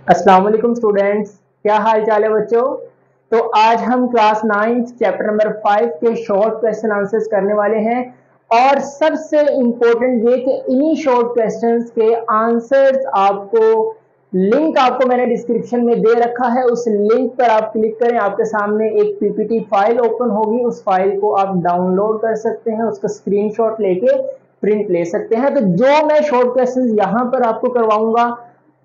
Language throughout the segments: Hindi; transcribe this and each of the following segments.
अस्सलाम वालेकुम स्टूडेंट्स, क्या हाल चाल है बच्चों। तो आज हम क्लास 9 चैप्टर नंबर 5 के शॉर्ट क्वेश्चन आंसर्स करने वाले हैं। और सबसे इम्पोर्टेंट ये कि इन्हीं शॉर्ट क्वेश्चंस के आंसर्स लिंक आपको मैंने डिस्क्रिप्शन में दे रखा है। उस लिंक पर आप क्लिक करें, आपके सामने एक पीपीटी फाइल ओपन होगी। उस फाइल को आप डाउनलोड कर सकते हैं, उसका स्क्रीनशॉट लेके प्रिंट ले सकते हैं। तो जो मैं शॉर्ट क्वेश्चंस यहाँ पर आपको करवाऊंगा,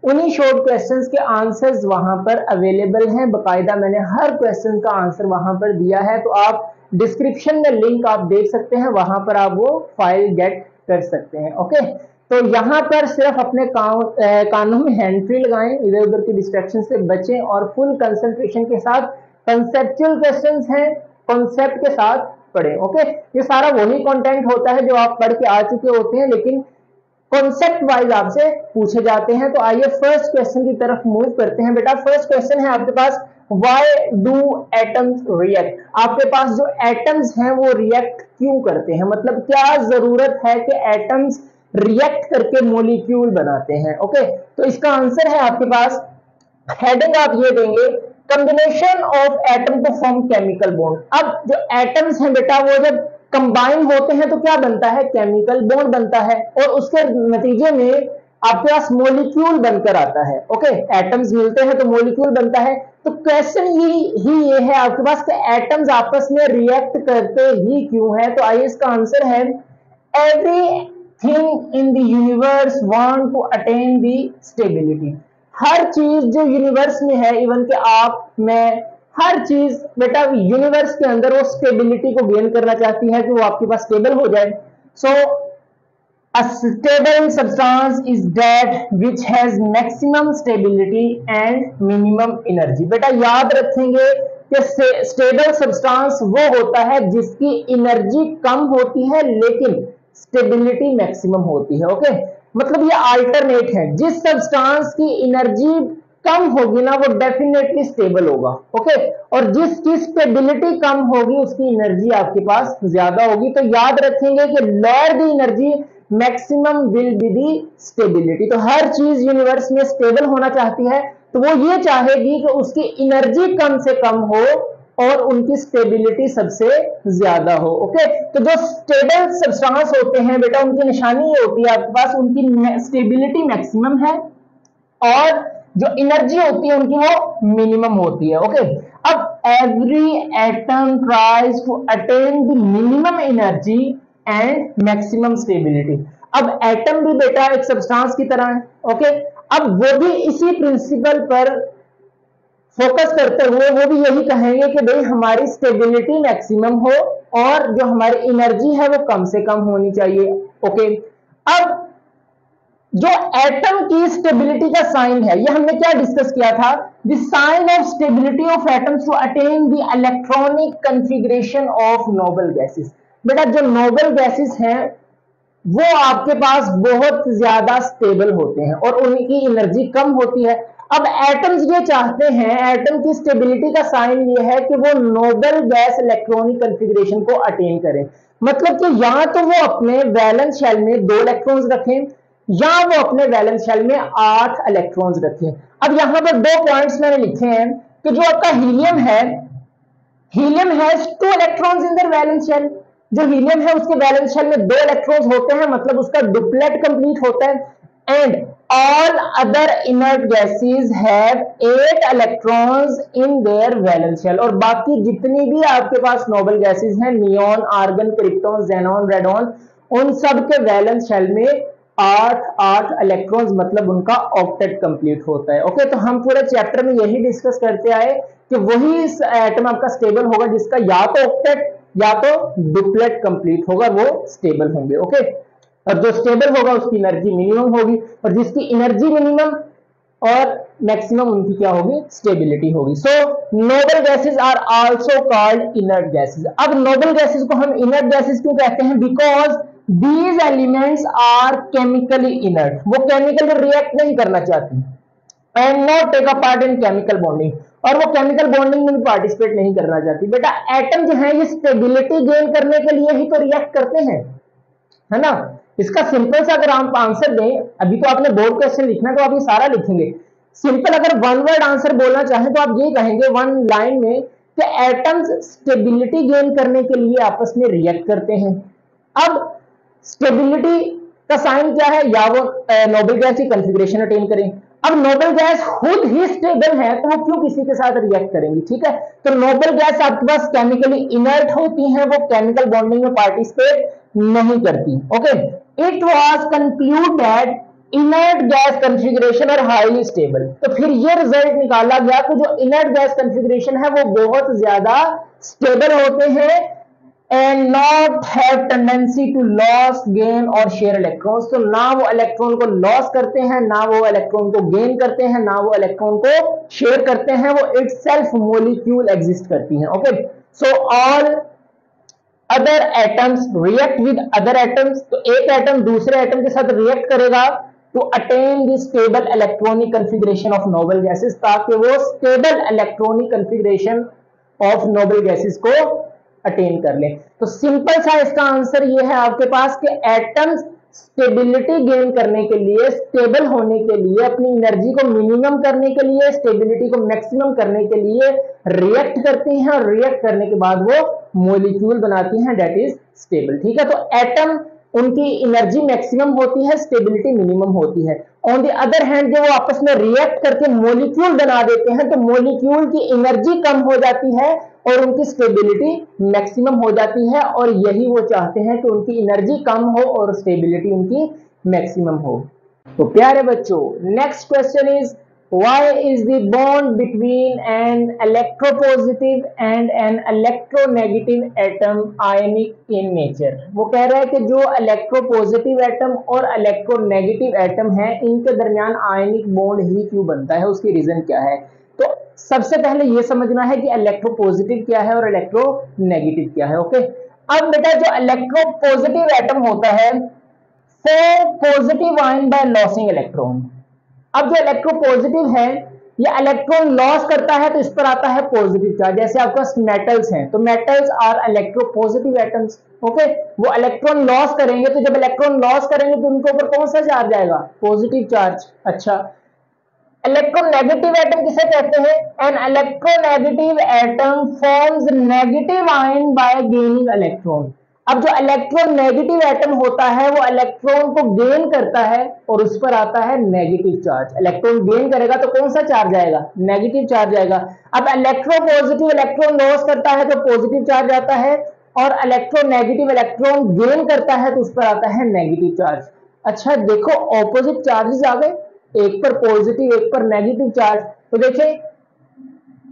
उन्हीं शॉर्ट क्वेश्चंस के आंसर्स वहां पर अवेलेबल हैं। बकायदा मैंने हर क्वेश्चन का आंसर वहां पर दिया है, तो आप डिस्क्रिप्शन में लिंक आप देख सकते हैं, वहां पर आप वो फाइल गेट कर सकते हैं। ओके, तो यहाँ पर सिर्फ अपने कानों में हैंड फ्री लगाएं, इधर उधर की डिस्ट्रैक्शन से बचें और फुल कंसंट्रेशन के साथ कंसेप्चुअल क्वेश्चंस हैं, कॉन्सेप्ट के साथ पढ़ें। ओके, ये सारा वही कंटेंट होता है जो आप पढ़ के आ चुके होते हैं, लेकिन कॉन्सेप्ट वाइज आपसे पूछे जाते हैं। तो आइए फर्स्ट क्वेश्चन की तरफ मूव करते हैं। बेटा फर्स्ट क्वेश्चन है आपके पास, व्हाई डू एटम्स रिएक्ट। आपके पास जो एटम्स हैं वो रिएक्ट क्यों करते हैं, मतलब क्या जरूरत है कि एटम्स रिएक्ट करके मॉलिक्यूल बनाते हैं। ओके, तो इसका आंसर है आपके पास, हेडिंग आप ये देंगे, combination of atom to form chemical bond. अब जो एटम्स हैं बेटा, वो जब कंबाइन होते हैं तो क्या बनता है, केमिकल बॉन्ड बनता है, और उसके नतीजे में आपके पास मॉलिक्यूल बनकर आता है। ओके, एटम्स मिलते हैं तो मॉलिक्यूल बनता है। तो क्वेश्चन ही ये है आपके पास कि एटम्स आपस में रिएक्ट करते ही क्यों है। तो आइए इसका आंसर है, everything in the universe want to attain the stability. हर चीज जो यूनिवर्स में है, इवन के आप, मैं, हर चीज बेटा यूनिवर्स के अंदर वो स्टेबिलिटी को गेन करना चाहती है कि वो आपके पास स्टेबल हो जाए। So a stable substance is that which has maximum stability and minimum energy. बेटा याद रखेंगे कि स्टेबल सब्सटेंस वो होता है जिसकी एनर्जी कम होती है लेकिन स्टेबिलिटी मैक्सिमम होती है। ओके, मतलब ये अल्टरनेट है, जिस सब्सटेंस की एनर्जी कम होगी ना वो डेफिनेटली स्टेबल होगा। ओके, और जिसकी स्टेबिलिटी कम होगी उसकी एनर्जी आपके पास ज्यादा होगी। तो याद रखेंगे कि lower the energy maximum will be the stability. तो हर चीज यूनिवर्स में स्टेबल होना चाहती है, तो वो ये चाहेगी कि उसकी एनर्जी कम से कम हो और उनकी स्टेबिलिटी सबसे ज्यादा हो। ओके, तो जो स्टेबल सब्सटेंस होते हैं बेटा, उनकी निशानी ये होती है आपके पास, उनकी स्टेबिलिटी मैक्सिमम है और जो एनर्जी होती है उनकी वो मिनिमम होती है। ओके, अब every atom tries to attain the minimum energy and maximum stability. अब एटम भी बेटा एक सब्सटेंस की तरह है। ओके, अब वो भी इसी प्रिंसिपल पर फोकस करते हुए वो भी यही कहेंगे कि भाई हमारी स्टेबिलिटी मैक्सिमम हो और जो हमारी एनर्जी है वो कम से कम होनी चाहिए। ओके, अब जो एटम की स्टेबिलिटी का साइन है, ये हमने क्या डिस्कस किया था, the sign of stability of atoms to attain the electronic configuration of noble gases. बेटा जो नोबल गैसेस हैं वो आपके पास बहुत ज्यादा स्टेबल होते हैं और उनकी एनर्जी कम होती है। अब एटम्स ये चाहते हैं, एटम की स्टेबिलिटी का साइन ये है कि वो नोबल गैस इलेक्ट्रॉनिक कॉन्फ़िगरेशन को अटेन करें। मतलब कि या तो वो अपने वैलेंस शेल में 2 इलेक्ट्रॉन्स रखें या वो अपने वैलेंस शेल में 8 इलेक्ट्रॉन्स रखें। अब यहां पर 2 पॉइंट्स मैंने लिखे हैं कि जो आपका हीलियम है, helium has 2 electrons in their valence shell. जो हीलियम है उसके वैलेंस शेल में 2 इलेक्ट्रॉन्स होते हैं, मतलब उसका डुप्लेट कंप्लीट होता है। And all other inert gases have 8 electrons in their valence shell. और बाकी जितनी भी आपके पास नोबल गैसेस हैं, neon, argon, krypton, xenon, radon, उन सब के वैलेंस शेल में 8 इलेक्ट्रॉन्स, मतलब उनका ऑक्टेट कंप्लीट होता है। ओके, तो हम पूरे चैप्टर में यही डिस्कस करते आए कि वही एटम आपका स्टेबल होगा जिसका या तो ऑक्टेट या तो डुप्लेट कंप्लीट होगा, वो स्टेबल होंगे। ओके, और जो स्टेबल होगा उसकी एनर्जी मिनिमम होगी और जिसकी एनर्जी मिनिमम और मैक्सिमम उनकी क्या होगी, स्टेबिलिटी होगी। So noble gases are also called inert gases. अब नोबल गैसेस को हम इनर्ट गैसेस क्यों कहते हैं, because these elements are chemically inert। वो केमिकल रिएक्ट नहीं करना चाहती and not take a part in chemical bonding, और वो केमिकल बॉन्डिंग में भी पार्टिसिपेट नहीं करना चाहती। बेटा एटम जो है ये स्टेबिलिटी गेन करने के लिए ही तो रिएक्ट करते हैं, है ना। इसका सिंपल सा अगर आप आंसर दें, अभी तो आपने बोर्ड क्वेश्चन लिखना तो आप ये सारा लिखेंगे, सिंपल अगर वन वर्ड आंसर बोलना चाहें तो आप ये कहेंगे वन लाइन में कि एटम्स स्टेबिलिटी गेन करने के लिए आपस में रिएक्ट करते हैं। अब स्टेबिलिटी का साइन क्या है, या वो नोबल गैस की कॉन्फ़िगरेशन अटेन करें। अब नोबल गैस खुद ही स्टेबल है तो वो क्यों किसी के साथ रिएक्ट करेंगी, ठीक है। तो नोबल गैस आपके पास केमिकली इनर्ट होती हैं, वो केमिकल बॉन्डिंग में पार्टिसिपेट नहीं करती। Okay, it was conclude that inert gas configuration और हाईली स्टेबल। तो फिर ये रिजल्ट निकाला गया कि जो इनर्ट गैस कॉन्फ़िगरेशन है वो बहुत ज्यादा स्टेबल होते हैं and not have tendency to loss gain और शेयर इलेक्ट्रॉन्स। तो ना वो इलेक्ट्रॉन को लॉस करते हैं, ना वो इलेक्ट्रॉन को गेन करते हैं, ना वो इलेक्ट्रॉन को शेयर करते हैं, वो इटसेल्फ मॉलिक्यूल एग्जिस्ट करती हैं। Okay, so all other atoms react with other atoms. तो एक एटम दूसरे एटम के साथ रिएक्ट करेगा to attain the stable electronic configuration of noble gases, ताकि वो stable electronic configuration of noble gases को अटेन कर ले। तो सिंपल सा इसका आंसर ये है आपके पास कि एटम्स स्टेबिलिटी गेन करने के लिए, स्टेबल होने के लिए, अपनी एनर्जी को मिनिमम करने के लिए, स्टेबिलिटी को मैक्सिमम करने के लिए रिएक्ट करती हैं और रिएक्ट करने के बाद वो मॉलिक्यूल बनाती हैं दैट इज स्टेबल। ठीक है, तो एटम उनकी एनर्जी मैक्सिमम होती है, स्टेबिलिटी मिनिमम होती है। ऑन द अदर हैंड जो वो आपस में रिएक्ट करके मॉलिक्यूल बना देते हैं तो मॉलिक्यूल की एनर्जी कम हो जाती है और उनकी स्टेबिलिटी मैक्सिमम हो जाती है, और यही वो चाहते हैं कि उनकी एनर्जी कम हो और स्टेबिलिटी उनकी मैक्सिमम हो। तो प्यारे बच्चों, next question is why is the bond between an electropositive and an electronegative atom ionic in nature। वो कह रहा है कि जो इलेक्ट्रोपॉजिटिव एटम और इलेक्ट्रोनेगेटिव एटम है इनके दरमियान आयनिक बॉन्ड ही क्यों बनता है, उसकी रीजन क्या है। तो सबसे पहले ये समझना है कि इलेक्ट्रोपॉजिटिव क्या है और इलेक्ट्रोनेगेटिव क्या है। ओके, अब बेटा जो इलेक्ट्रोपॉजिटिव एटम होता है form positive ion bye losing electron. अब जो इलेक्ट्रोपॉजिटिव है ये इलेक्ट्रॉन लॉस करता है तो इस पर आता है पॉजिटिव चार्ज। जैसे आपके पास मेटल्स हैं तो metals are electropositive atoms. Okay, वो इलेक्ट्रॉन लॉस करेंगे तो जब इलेक्ट्रॉन लॉस करेंगे तो उनके ऊपर कौन सा चार्ज आएगा, पॉजिटिव चार्ज। अच्छा, इलेक्ट्रोनेगेटिव एटम किसे कहते हैं, an electronegative atom forms negative ion by gaining electron. अब जो इलेक्ट्रोनेगेटिव एटम होता है वो इलेक्ट्रॉन को गेन करता है और उस पर आता है नेगेटिव चार्ज। इलेक्ट्रॉन गेन करेगा तो कौन सा चार्ज आएगा, नेगेटिव चार्ज आएगा। अब इलेक्ट्रोपॉजिटिव इलेक्ट्रॉन लॉस करता है तो पॉजिटिव चार्ज आता है, और इलेक्ट्रोनेगेटिव इलेक्ट्रॉन गेन करता है तो उस पर आता है नेगेटिव चार्ज। अच्छा देखो, ऑपोजिट चार्जेस आ गए, एक पर पॉजिटिव एक पर नेगेटिव चार्ज। तो देखिए,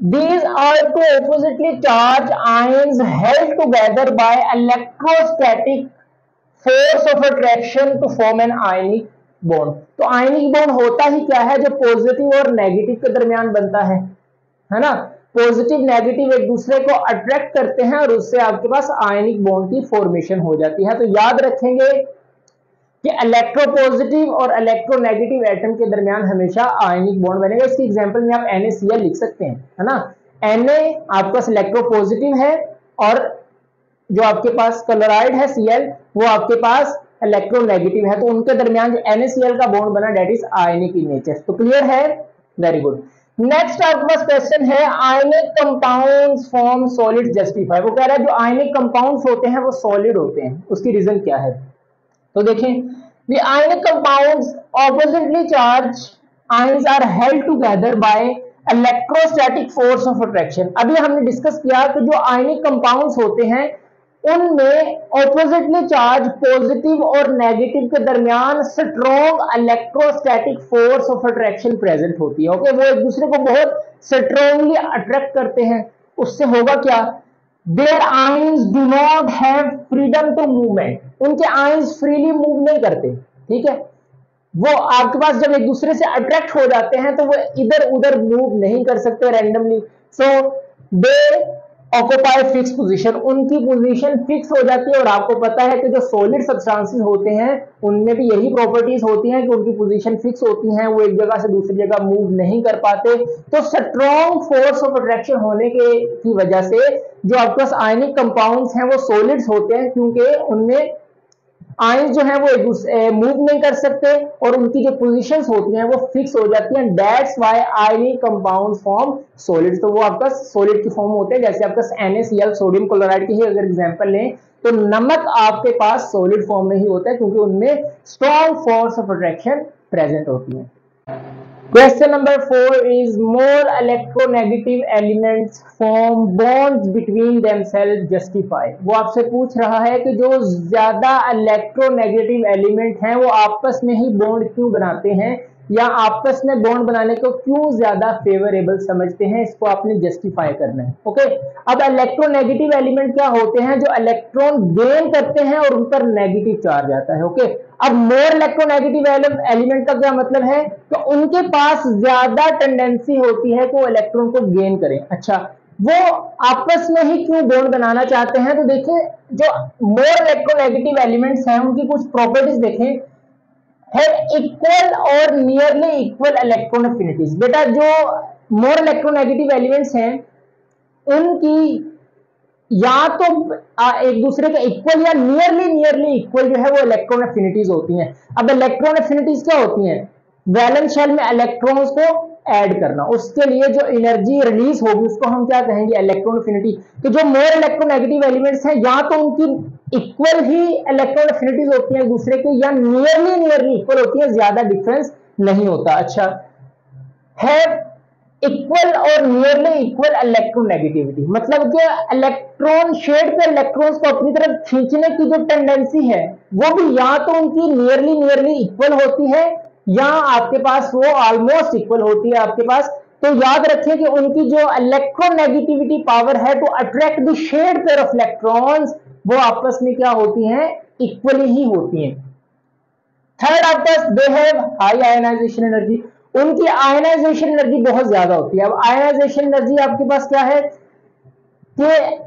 these are two oppositely charged ions held together by electrostatic force of attraction to form an ionic bond। तो आयनिक बॉन्ड होता ही क्या है, जो पॉजिटिव और नेगेटिव के दरमियान बनता है ना। पॉजिटिव नेगेटिव एक दूसरे को अट्रैक्ट करते हैं और उससे आपके पास आयनिक बॉन्ड की फॉर्मेशन हो जाती है। तो याद रखेंगे कि इलेक्ट्रोपॉजिटिव और इलेक्ट्रोनेगेटिव एटम के दरमियान हमेशा आयनिक बॉन्ड बनेगा। इसकी एग्जांपल में आप NaCl लिख सकते हैं, है ना। Na आपके पास इलेक्ट्रोपॉजिटिव है और जो आपके पास क्लोराइड है Cl वो आपके पास इलेक्ट्रोनेगेटिव है, तो उनके दरमियान जो NaCl का बॉन्ड बना that is ionic in nature. तो क्लियर है, वेरी गुड। नेक्स्ट आपके पास क्वेश्चन है ionic compounds form solid justify. वो कह रहा है जो आयनिक कंपाउंड्स होते हैं वो सॉलिड होते हैं, उसकी रीजन क्या है। तो देखें, the ionic compounds oppositely charged ions are held together by electrostatic force of attraction। अभी हमने डिस्कस किया कि जो आयनिक कंपाउंड्स होते हैं उनमें ऑपोजिटली चार्ज पॉजिटिव और नेगेटिव के दरमियान strong electrostatic force of attraction present होती है। ओके, वो एक दूसरे को बहुत स्ट्रॉन्गली अट्रैक्ट करते हैं। उससे होगा क्या, Their ions do not have freedom to movement। उनके आयंस फ्रीली मूव नहीं करते, ठीक है। वो आपके पास जब एक दूसरे से अट्रैक्ट हो जाते हैं तो वो इधर उधर मूव नहीं कर सकते रैंडमली। सो दे ऑक्यूपाई फिक्स पोजीशन, उनकी पोजीशन फिक्स हो जाती है। और आपको पता है कि जो सॉलिड सब्सटेंसेस होते हैं उनमें भी यही प्रॉपर्टीज होती हैं कि उनकी पोजीशन फिक्स होती हैं, वो एक जगह से दूसरी जगह मूव नहीं कर पाते। तो स्ट्रॉन्ग फोर्स ऑफ अट्रैक्शन होने की वजह से जो आपके पास आयनिक कंपाउंड्स हैं वो सॉलिड्स होते हैं, क्योंकि उनमें आयन जो है वो मूव नहीं कर सकते और उनकी जो पोजीशंस होती हैं वो फिक्स हो जाती हैं। That's why ionic compound form solid. तो वो आपका सॉलिड की फॉर्म होते हैं, जैसे आपका NaCl सोडियम क्लोराइड की ही अगर एग्जांपल लें तो नमक आपके पास सॉलिड फॉर्म में ही होता है क्योंकि उनमें strong force of attraction present होती है। Question number 4 is more electronegative elements form bonds between themselves justify। वो आपसे पूछ रहा है कि जो ज्यादा इलेक्ट्रोनेगेटिव एलिमेंट हैं वो आपस में ही बॉन्ड क्यों बनाते हैं या आपस में बॉन्ड बनाने को क्यों ज्यादा फेवरेबल समझते हैं, इसको आपने जस्टिफाई करना है। ओके, अब इलेक्ट्रोनेगेटिव एलिमेंट क्या होते हैं? जो इलेक्ट्रॉन गेन करते हैं और उन पर नेगेटिव चार्ज आता है। ओके, अब मोर इलेक्ट्रोनेगेटिव एलिमेंट का क्या मतलब है? तो उनके पास ज्यादा टेंडेंसी होती है कि वो इलेक्ट्रॉन को गेन करें। अच्छा, वो आपस में ही क्यों बॉन्ड बनाना चाहते हैं? तो देखिए, जो मोर इलेक्ट्रोनेगेटिव एलिमेंट्स हैं उनकी कुछ प्रॉपर्टीज देखें, है इक्वल और नियरली इक्वल इलेक्ट्रॉन अफिनिटीज। बेटा, जो मोर इलेक्ट्रोनेगेटिव एलिमेंट्स हैं उनकी या तो एक दूसरे के इक्वल या नियरली इक्वल जो है वो इलेक्ट्रॉन अफिनिटीज होती हैं। अब इलेक्ट्रॉन अफिनिटीज क्या होती हैं? वैलेंस शेल में इलेक्ट्रॉन्स को ऐड करना, उसके लिए जो एनर्जी रिलीज होगी उसको हम क्या कहेंगे? Electron affinity. तो जो मोर इलेक्ट्रोनेगेटिव एलिमेंट्स हैं या तो उनकी इक्वल ही इलेक्ट्रॉन अफिनिटीज होती हैं एक दूसरे के या नियरली इक्वल होती है, ज्यादा डिफरेंस नहीं होता। अच्छा, है इक्वल और नियरली इक्वल इलेक्ट्रोनेगेटिविटी, मतलब कि इलेक्ट्रॉन शेड पे इलेक्ट्रॉन्स को अपनी तरफ खींचने की जो टेंडेंसी है वो भी या तो उनकी नियरली इक्वल होती है या आपके पास वो ऑलमोस्ट इक्वल होती है आपके पास। तो याद रखिए कि उनकी जो इलेक्ट्रोनेगेटिविटी पावर है to attract the shared pair of electrons वो आपस में क्या होती हैं? इक्वली ही होती हैं। थर्ड, आपका they have high ionisation energy, उनकी आयनाइजेशन एनर्जी बहुत ज्यादा होती है। अब आयनाइजेशन एनर्जी आपके पास क्या है कि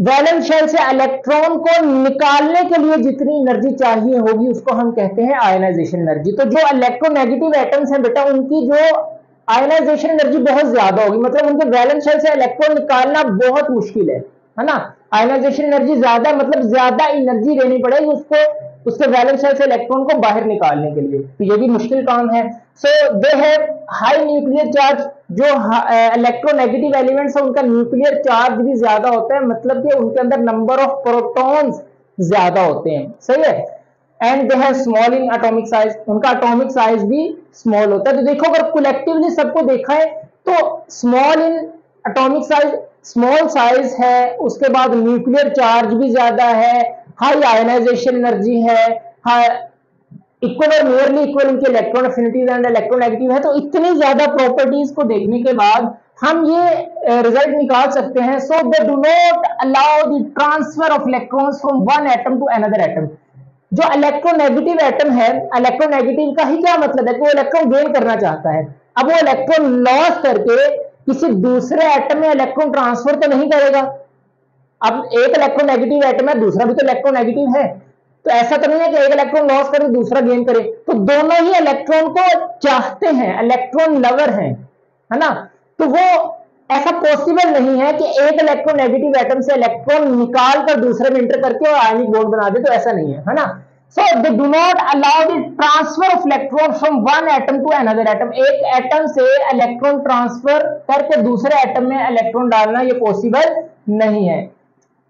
वैलेंस शेल से इलेक्ट्रॉन को निकालने के लिए जितनी एनर्जी चाहिए होगी उसको हम कहते हैं आयनाइजेशन एनर्जी। तो जो इलेक्ट्रोनेगेटिव एटम्स हैं बेटा, उनकी जो आयनाइजेशन एनर्जी बहुत ज्यादा होगी, मतलब उनके वैलेंस शेल से इलेक्ट्रॉन निकालना बहुत मुश्किल है ना। आयनाइजेशन एनर्जी ज्यादा, मतलब ज्यादा एनर्जी देनी पड़ेगी उसको उसके वैलेंस शेल से इलेक्ट्रॉन को बाहर निकालने के लिए, तो ये भी मुश्किल काम है। So they have high nuclear charge, जो इलेक्ट्रोनेगेटिव एलिमेंट्स है उनका न्यूक्लियर चार्ज भी ज्यादा होता है, मतलब कि उनके अंदर नंबर ऑफ प्रोटॉन्स ज्यादा होते हैं, सही है। And they have small in atomic size, उनका एटॉमिक साइज भी स्मॉल होता है। तो देखो, अगर कलेक्टिवली सबको देखा है तो small in atomic size, small size है, उसके बाद न्यूक्लियर चार्ज भी ज्यादा है, हाई आयनाइजेशन एनर्जी है, इक्वल और नियरली इक्वल उनके इलेक्ट्रॉन अफिनिटीज एंड इलेक्ट्रोनेगेटिव है। तो इतनी ज्यादा प्रॉपर्टीज को देखने के बाद हम ये रिजल्ट निकाल सकते हैं। So they do not allow the transfer of electrons from one atom to another atom. जो इलेक्ट्रोनेगेटिव एटम है, इलेक्ट्रोनेगेटिव का ही क्या मतलब है कि वो इलेक्ट्रॉन गेन करना चाहता है। अब वो इलेक्ट्रॉन लॉस करके किसी दूसरे एटम में इलेक्ट्रॉन ट्रांसफर तो नहीं करेगा। अब एक इलेक्ट्रोनेगेटिव एटम है, दूसरा भी तो इलेक्ट्रोनेगेटिव है, तो ऐसा तो नहीं है कि एक इलेक्ट्रॉन लॉस करे दूसरा गेन करे। तो दोनों ही इलेक्ट्रॉन को चाहते हैं, इलेक्ट्रॉन लवर हैं, है ना। तो वो ऐसा पॉसिबल नहीं है कि एक इलेक्ट्रोनेगेटिव एटम से इलेक्ट्रॉन निकाल कर दूसरे में इंटर करके और आयनिक बॉन्ड बना दे, तो ऐसा नहीं है ना। So they do not allow the transfer of electron from one atom to another atom. एक एटम से इलेक्ट्रॉन ट्रांसफर करके दूसरे एटम में इलेक्ट्रॉन डालना ये पॉसिबल नहीं है।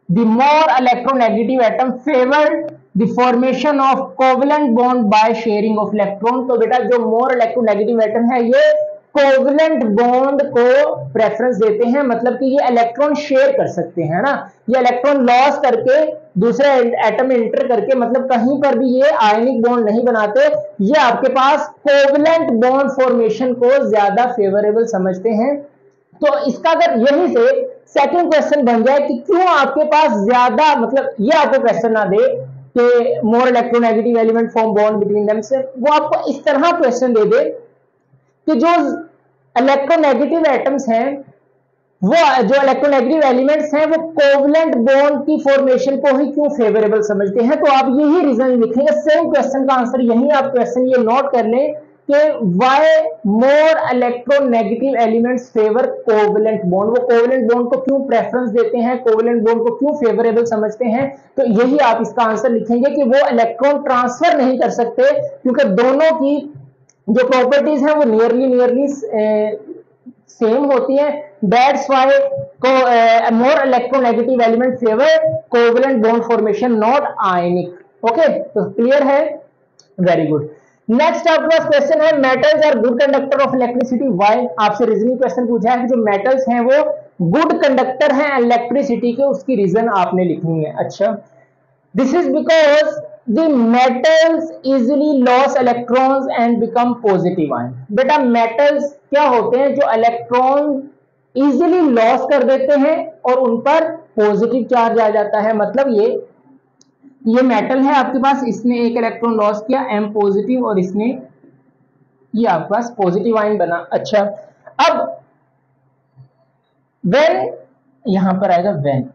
The more electronegative atom favored the formation of covalent bond by sharing of electron। तो बेटा, जो more electronegative atom है ये कोवलेंट बॉन्ड को प्रेफरेंस देते हैं, मतलब कि ये इलेक्ट्रॉन शेयर कर सकते हैं ना। ये इलेक्ट्रॉन लॉस करके दूसरे एटम में इंटर करके, मतलब कहीं पर भी ये आयनिक बॉन्ड नहीं बनाते, ये आपके पास कोवलेंट बॉन्ड फॉर्मेशन को ज्यादा फेवरेबल समझते हैं। तो इसका अगर यहीं से सेकंड क्वेश्चन बन जाए कि क्यों आपके पास ज्यादा, मतलब ये आपको क्वेश्चन ना दे कि मोर electronegative element form bond between them से, वो आपको इस तरह क्वेश्चन दे दे कि जो इलेक्ट्रोनेगेटिव एटम्स हैं, वो जो इलेक्ट्रोनेगेटिव एलिमेंट्स हैं वो कोवलेंट बॉन्ड की फॉर्मेशन को ही क्यों फेवरेबल समझते हैं। तो आप यही रीजन लिखेंगे, सेम क्वेश्चन का आंसर यही आप क्वेश्चन ये नोट कर लें कि why more electronegative elements favour covalent bond, वो कोवेलेंट बॉन्ड को क्यों प्रेफरेंस देते हैं, कोवेलेंट बॉन्ड को क्यों फेवरेबल समझते हैं। तो यही आप इसका आंसर लिखेंगे कि वो इलेक्ट्रॉन ट्रांसफर नहीं कर सकते क्योंकि दोनों की जो प्रॉपर्टीज हैं वो नियरली सेम होती है। That's why more electronegative element favour covalent bond formation not ionic. Okay, तो क्लियर है, वेरी गुड। नेक्स्ट आपके पास क्वेश्चन है metals are good conductor of electricity why. आपसे रीजनिंग क्वेश्चन पूछा है कि जो मेटल्स हैं वो गुड कंडक्टर हैं इलेक्ट्रिसिटी के, उसकी रीजन आपने लिखनी है। अच्छा, this is because the metals easily loss electrons and become positive ion. बेटा मेटल्स क्या होते हैं, जो इलेक्ट्रॉन इजिली लॉस कर देते हैं और उन पर पॉजिटिव चार्ज आ जाता है। मतलब ये मेटल है आपके पास, इसने एक इलेक्ट्रॉन लॉस किया M पॉजिटिव और इसने ये आपके पास पॉजिटिव आयन बना। अच्छा, अब व्हेन यहां पर आएगा व्हेन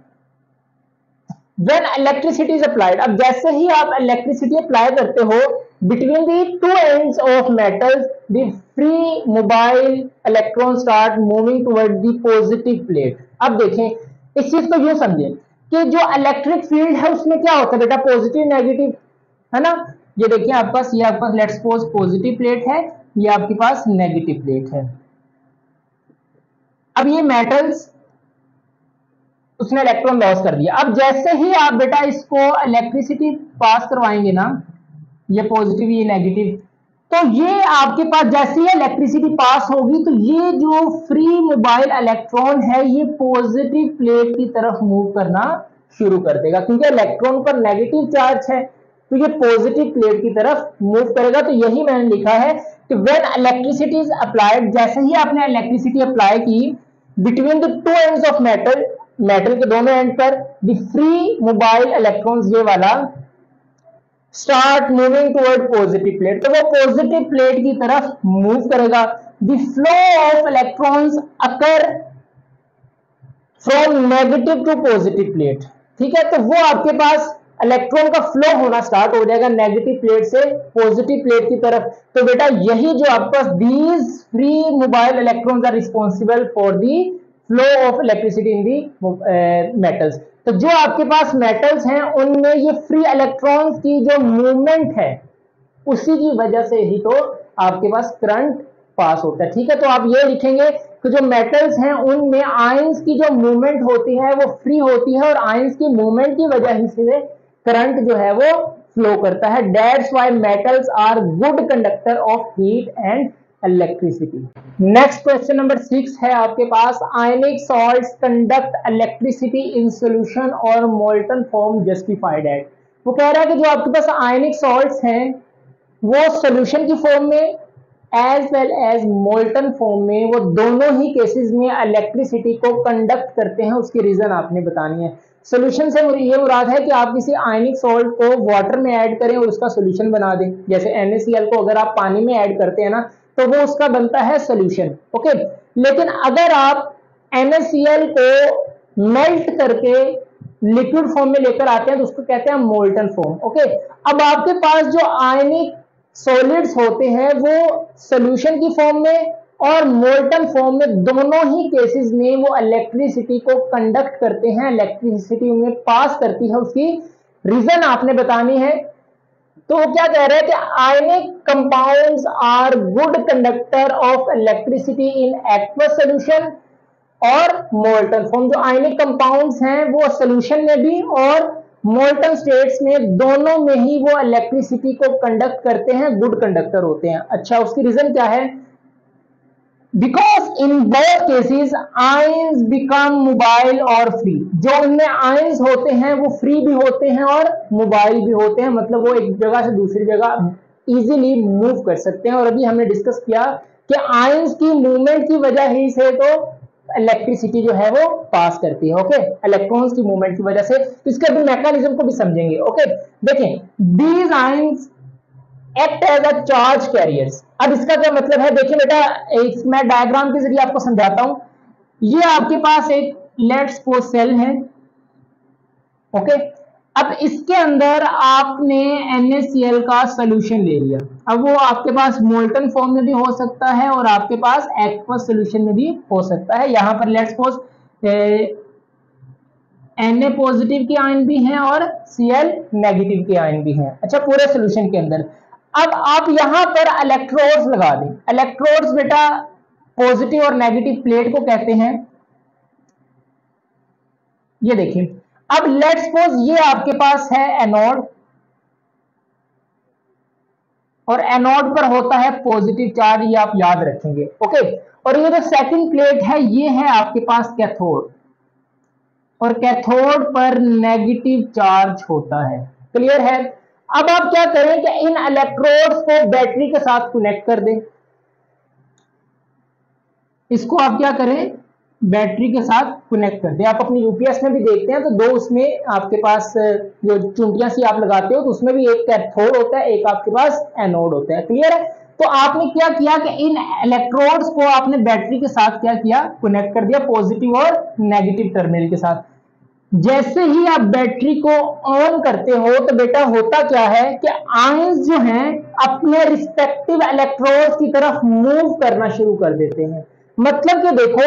इलेक्ट्रिसिटी इज अप्लाइड। अब जैसे ही आप इलेक्ट्रिसिटी अप्लाई करते हो between the two ends of metals the free mobile electron start moving toward the positive plate. अब देखें, इस चीज को यूं समझें कि जो इलेक्ट्रिक फील्ड है उसमें क्या होता है बेटा, पॉजिटिव नेगेटिव, है ना। ये देखिए आपके पास, ये आपके पास लेट्स सपोज पॉजिटिव प्लेट है, ये आपके पास नेगेटिव प्लेट है। अब ये मेटल्स उसने इलेक्ट्रॉन लॉस कर दिया। अब जैसे ही आप बेटा इसको इलेक्ट्रिसिटी पास करवाएंगे ना, ये पॉजिटिव ये नेगेटिव, तो ये आपके पास जैसे ही इलेक्ट्रिसिटी पास होगी तो ये जो फ्री मोबाइल इलेक्ट्रॉन है ये पॉजिटिव प्लेट की तरफ मूव करना शुरू कर देगा, क्योंकि इलेक्ट्रॉन पर नेगेटिव चार्ज है तो ये पॉजिटिव प्लेट की तरफ मूव करेगा। तो यही मैंने लिखा है कि व्हेन इलेक्ट्रिसिटी इज अप्लाइड, जैसे ही आपने इलेक्ट्रिसिटी अप्लाई की between the two ends of metal, metal के दोनों एंड पर द फ्री मोबाइल इलेक्ट्रॉन्स, ये वाला start moving toward positive plate, तो वो पॉजिटिव प्लेट की तरफ मूव करेगा। The flow of electrons occur from negative to positive plate, ठीक है। तो वो आपके पास इलेक्ट्रॉन का फ्लो होना स्टार्ट हो जाएगा नेगेटिव प्लेट से पॉजिटिव प्लेट की तरफ। तो बेटा यही जो आपके पास these free mobile electrons are responsible for the flow of electricity in the metals. तो जो आपके पास मेटल्स हैं उनमें ये फ्री इलेक्ट्रॉन्स की जो मूवमेंट है उसी की वजह से ही तो आपके पास करंट पास होता है, ठीक है। तो आप ये लिखेंगे कि जो मेटल्स हैं उनमें आयंस की जो मूवमेंट होती है वो फ्री होती है और आयंस की मूवमेंट की वजह ही से करंट जो है वो फ्लो करता है। That's why metals are good conductor of heat and electricity. Next question number 6 है आपके पास, ionic salts conduct electricity in solution और मोल्टन फॉर्म जस्टिफाइड एट। वो कह रहा है कि जो आपके पास आयनिक सॉल्ट्स हैं वो सॉल्यूशन की फॉर्म में as well as molten form में, वो दोनों ही केसेस में इलेक्ट्रिसिटी को कंडक्ट करते हैं। उसकी रीजन आपने बतानी है। सॉल्यूशन से ये मुराद है कि आप किसी आयनिक सॉल्ट को वाटर में ऐड करें और उसका सॉल्यूशन बना दें। जैसे NaCl को अगर आप पानी में ऐड करते हैं ना तो वो उसका बनता है सॉल्यूशन, ओके। लेकिन अगर आप NaCl को मेल्ट करके लिक्विड फॉर्म में लेकर आते हैं तो उसको कहते हैं मोल्टन फॉर्म, ओके। अब आपके पास जो आयनिक सॉलिड्स होते हैं वो सॉल्यूशन की फॉर्म में और मोल्टन फॉर्म में, दोनों ही केसेस में वो इलेक्ट्रिसिटी को कंडक्ट करते हैं, इलेक्ट्रिसिटी उन्हें पास करती है। उसकी रीजन आपने बतानी है। तो वो क्या कह रहे हैं कि ionic compounds are good conductor of electricity in aqueous solution और मोल्टन फॉर्म। जो आयनिक कंपाउंड्स हैं वो सॉल्यूशन में भी और मोल्टन स्टेट्स में, दोनों में ही वो इलेक्ट्रिसिटी को कंडक्ट करते हैं, गुड कंडक्टर होते हैं। अच्छा, उसकी रीजन क्या है? Because in both cases ions become mobile और फ्री। जो उनमें आयंस होते हैं वो फ्री भी होते हैं और मोबाइल भी होते हैं, मतलब वो एक जगह से दूसरी जगह इजीली मूव कर सकते हैं। और अभी हमने डिस्कस किया कि आयंस की मूवमेंट की वजह ही से तो इलेक्ट्रिसिटी जो है वो पास करती है, ओके, इलेक्ट्रॉन्स की मूवमेंट की वजह से। तो इसके अभी मैकेनिज्म को भी समझेंगे, ओके। देखें, these ions act as a charge carriers. अब इसका क्या मतलब है? देखिए बेटा, मैं डायग्राम के जरिए आपको समझाता हूं। ये आपके पास एक लेट्स सपोज सेल है, ओके। अब इसके अंदर आपने NaCl का सॉल्यूशन ले लिया, अब वो आपके पास मोल्टन फॉर्म में भी हो सकता है और आपके पास एक्वस सोल्यूशन में भी हो सकता है। यहाँ पर लेट्स सपोज Na पॉजिटिव के आयन भी हैं और Cl नेगेटिव के आयन भी हैं। अच्छा, पूरे सोल्यूशन के अंदर अब आप यहां पर इलेक्ट्रोड्स लगा दें। इलेक्ट्रोड्स बेटा पॉजिटिव और नेगेटिव प्लेट को कहते हैं। ये देखिए, अब लेट्स सपोज ये आपके पास है एनोड और एनोड पर होता है पॉजिटिव चार्ज, ये आप याद रखेंगे। ओके, और ये जो सेकंड प्लेट है ये है आपके पास कैथोड और कैथोड पर नेगेटिव चार्ज होता है। क्लियर है? अब आप क्या करें कि इन इलेक्ट्रोड्स को बैटरी के साथ कनेक्ट कर दें। इसको आप क्या करें, बैटरी के साथ कनेक्ट कर दें। आप अपनी यूपीएस में भी देखते हैं तो दो उसमें आपके पास जो चुंटियां सी आप लगाते हो तो उसमें भी एक कैथोड होता है, एक आपके पास एनोड होता है। क्लियर है? तो आपने क्या किया कि इन इलेक्ट्रोड्स को आपने बैटरी के साथ क्या किया, कनेक्ट कर दिया पॉजिटिव और नेगेटिव टर्मिनल के साथ। जैसे ही आप बैटरी को ऑन करते हो तो बेटा होता क्या है कि आयंस जो हैं अपने रिस्पेक्टिव इलेक्ट्रोड्स की तरफ मूव करना शुरू कर देते हैं। मतलब कि देखो,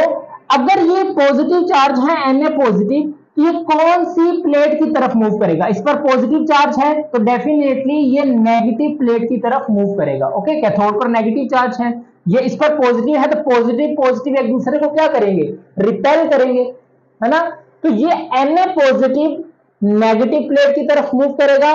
अगर ये पॉजिटिव चार्ज है Na पॉजिटिव, ये कौन सी प्लेट की तरफ मूव करेगा? इस पर पॉजिटिव चार्ज है तो डेफिनेटली ये नेगेटिव प्लेट की तरफ मूव करेगा। ओके, कैथोड पर नेगेटिव चार्ज है, ये इस पर पॉजिटिव है तो पॉजिटिव पॉजिटिव एक दूसरे को क्या करेंगे, रिपेल करेंगे, है ना। तो ये Na पॉजिटिव नेगेटिव प्लेट की तरफ मूव करेगा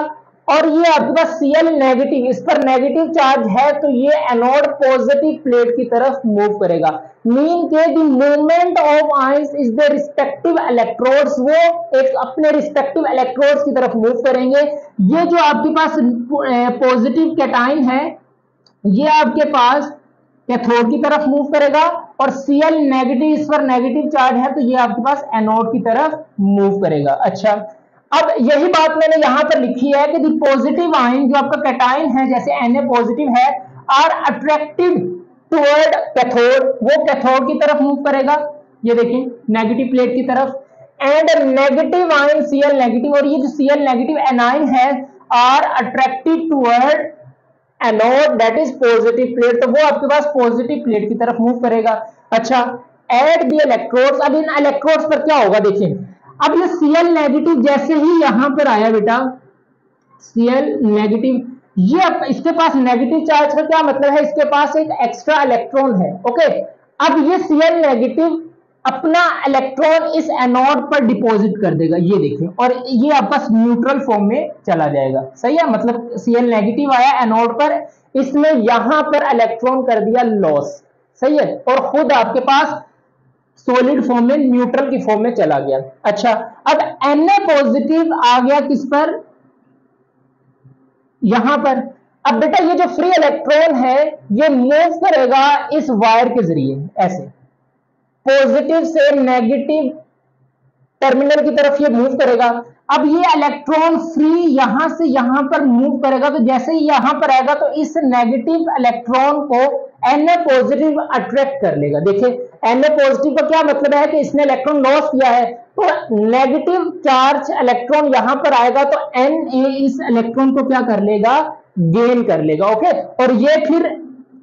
और ये आपके पास Cl नेगेटिव, इस पर नेगेटिव चार्ज है तो ये एनोड पॉजिटिव प्लेट की तरफ मूव करेगा। मीन के the movement of ions is the respective electrodes, वो एक अपने रिस्पेक्टिव इलेक्ट्रोड्स की तरफ मूव करेंगे। ये जो आपके पास पॉजिटिव कैटाइन है ये आपके पास कैथोड की तरफ मूव करेगा और Cl नेगेटिव, इस पर नेगेटिव चार्ज है तो ये आपके पास एनोड की तरफ मूव करेगा। अच्छा, अब यही बात मैंने यहां पर लिखी है कि पॉजिटिव आयन जो आपका कैटाइन है, जैसे Na पॉजिटिव है, आर अट्रैक्टिव टुवर्ड कैथोड, वो कैथोड की तरफ मूव करेगा, ये देखिए नेगेटिव प्लेट की तरफ। And negative ion Cl negative, और ये जो Cl नेगेटिव एनाइन है are attractive toward anode that is positive plate, तो वो आपके पास पॉजिटिव प्लेट की तरफ मूव करेगा। अच्छा, एट द इलेक्ट्रोड्स, अब इन इलेक्ट्रोड्स पर क्या होगा देखिए, अब ये Cl नेगेटिव जैसे ही यहां पर आया बेटा, Cl नेगेटिव, ये इसके पास नेगेटिव चार्ज का क्या मतलब है, इसके पास एक एक्स्ट्रा इलेक्ट्रॉन है। ओके, अब ये Cl नेगेटिव अपना इलेक्ट्रॉन इस एनोड पर डिपॉजिट कर देगा, ये देखिए, और ये आपस न्यूट्रल फॉर्म में चला जाएगा। सही है, मतलब Cl नेगेटिव आया एनोड पर, इसने यहां पर इलेक्ट्रॉन कर दिया लॉस। सही है, और खुद आपके पास सॉलिड फॉर्म में, न्यूट्रल की फॉर्म में चला गया। अच्छा, अब Na पॉजिटिव आ गया किस पर, यहां पर। अब बेटा ये जो फ्री इलेक्ट्रॉन है ये मूव करेगा इस वायर के जरिए, ऐसे पॉजिटिव से नेगेटिव टर्मिनल की तरफ ये मूव करेगा। अब ये इलेक्ट्रॉन फ्री यहां से यहां पर मूव करेगा, तो जैसे ही यहां पर आएगा तो इस नेगेटिव इलेक्ट्रॉन को Na पॉजिटिव अट्रैक्ट कर लेगा। देखिए Na पॉजिटिव का क्या मतलब है कि इसने इलेक्ट्रॉन लॉस किया है, तो नेगेटिव चार्ज इलेक्ट्रॉन यहां पर आएगा तो Na इस इलेक्ट्रॉन को क्या कर लेगा, गेन कर लेगा। ओके, और ये फिर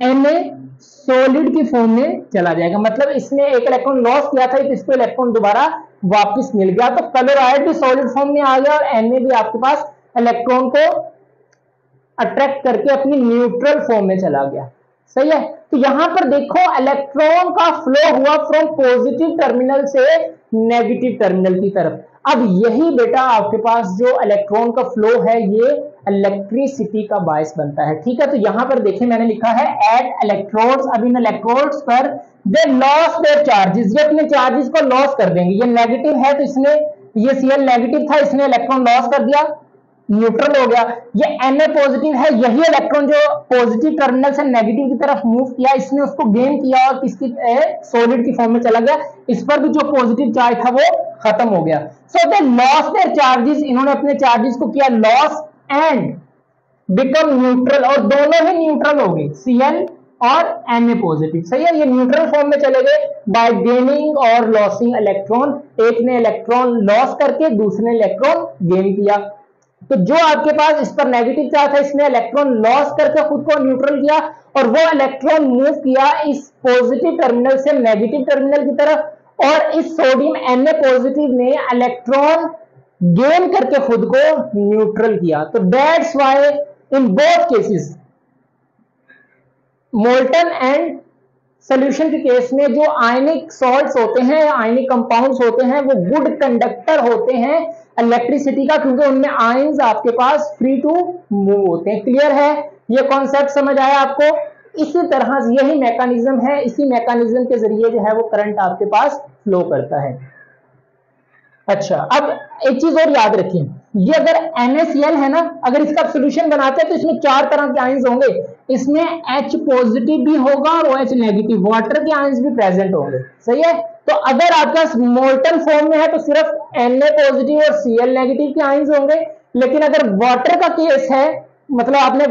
Na सॉलिड की फॉर्म में चला जाएगा, मतलब इसने एक इलेक्ट्रॉन लॉस किया था तो इसको इलेक्ट्रॉन दोबारा वापस मिल गया, तो क्लोराइड भी सॉलिड फॉर्म में आ गया और Na भी आपके पास इलेक्ट्रॉन को अट्रैक्ट करके अपनी न्यूट्रल फॉर्म में चला गया। सही है, तो यहां पर देखो इलेक्ट्रॉन का फ्लो हुआ फ्रॉम पॉजिटिव टर्मिनल से नेगेटिव टर्मिनल की तरफ। अब यही बेटा आपके पास जो इलेक्ट्रॉन का फ्लो है ये इलेक्ट्रिसिटी का बायस बनता है। ठीक है, तो यहां पर देखिए मैंने लिखा है एट इलेक्ट्रोड्स, अब इन इलेक्ट्रोड्स पर दे लॉस देयर चार्जेस, ये अपने चार्जेस को लॉस कर देंगे। ये नेगेटिव है तो इसने, ये Cl नेगेटिव था, इसने इलेक्ट्रॉन लॉस कर दिया, न्यूट्रल हो गया। ये Na पॉजिटिव है, यही इलेक्ट्रॉन जो पॉजिटिव टर्मिनल से नेगेटिव की तरफ मूव किया, इसने उसको गेन किया और किसकी, सॉलिड की फॉर्म में चला गया। इस पर भी जो पॉजिटिव चार्ज था वो खत्म हो गया। सो दे लॉस देयर चार्जेस, इन्होंने अपने चार्जेस को किया लॉस एंड बिकम न्यूट्रल, और दोनों ही न्यूट्रल हो गए, Cl और Na पॉजिटिव। सही है, ये न्यूट्रल फॉर्म में चले गए बाय गेनिंग और लॉसिंग इलेक्ट्रॉन, एक ने इलेक्ट्रॉन लॉस करके दूसरे ने इलेक्ट्रॉन गेन किया। तो जो आपके पास इस पर नेगेटिव चार्ज था, इसने इलेक्ट्रॉन लॉस करके खुद को न्यूट्रल किया और वो इलेक्ट्रॉन मूव किया इस पॉजिटिव टर्मिनल से नेगेटिव टर्मिनल की तरफ, और इस सोडियम Na पॉजिटिव ने इलेक्ट्रॉन गेन करके खुद को न्यूट्रल किया। तो that's why in both cases, molten and solution के केस में, जो आयनिक सॉल्ट्स होते हैं, आयनिक कंपाउंड्स होते हैं, वो गुड कंडक्टर होते हैं इलेक्ट्रिसिटी का, क्योंकि उनमें आयंस आपके पास फ्री टू मूव होते हैं। क्लियर है? ये कॉन्सेप्ट समझ आया आपको? इसी तरह से यही मैकेनिज्म है, इसी मैकेनिज्म के जरिए जो है वो करंट आपके पास फ्लो करता है। अच्छा, अब एक चीज और याद रखिए, ये अगर NaCl है ना, अगर इसका सोल्यूशन बनाते हैं तो इसमें 4 तरह के आयंस होंगे, इसमें H पॉजिटिव भी होगा और OH नेगेटिव, वाटर के आयंस भी प्रेजेंट होंगे। सही है? तो अगर आपका मोल्टन फॉर्म में है तो सिर्फ Na पॉजिटिव और Cl नेगेटिव के आयंस होंगे, लेकिन अगर वाटर का केस है, मतलब आपने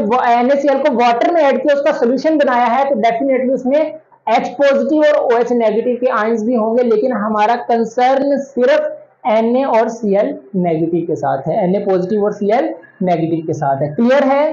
NaCl को वाटर में ऐड किया, उसका सोल्यूशन बनाया है, तो डेफिनेटली उसमें H पॉजिटिव और OH नेगेटिव के आयंस भी होंगे, लेकिन हमारा कंसर्न सिर्फ Na और Cl नेगेटिव के साथ है, Na पॉजिटिव और Cl नेगेटिव के साथ है। क्लियर है?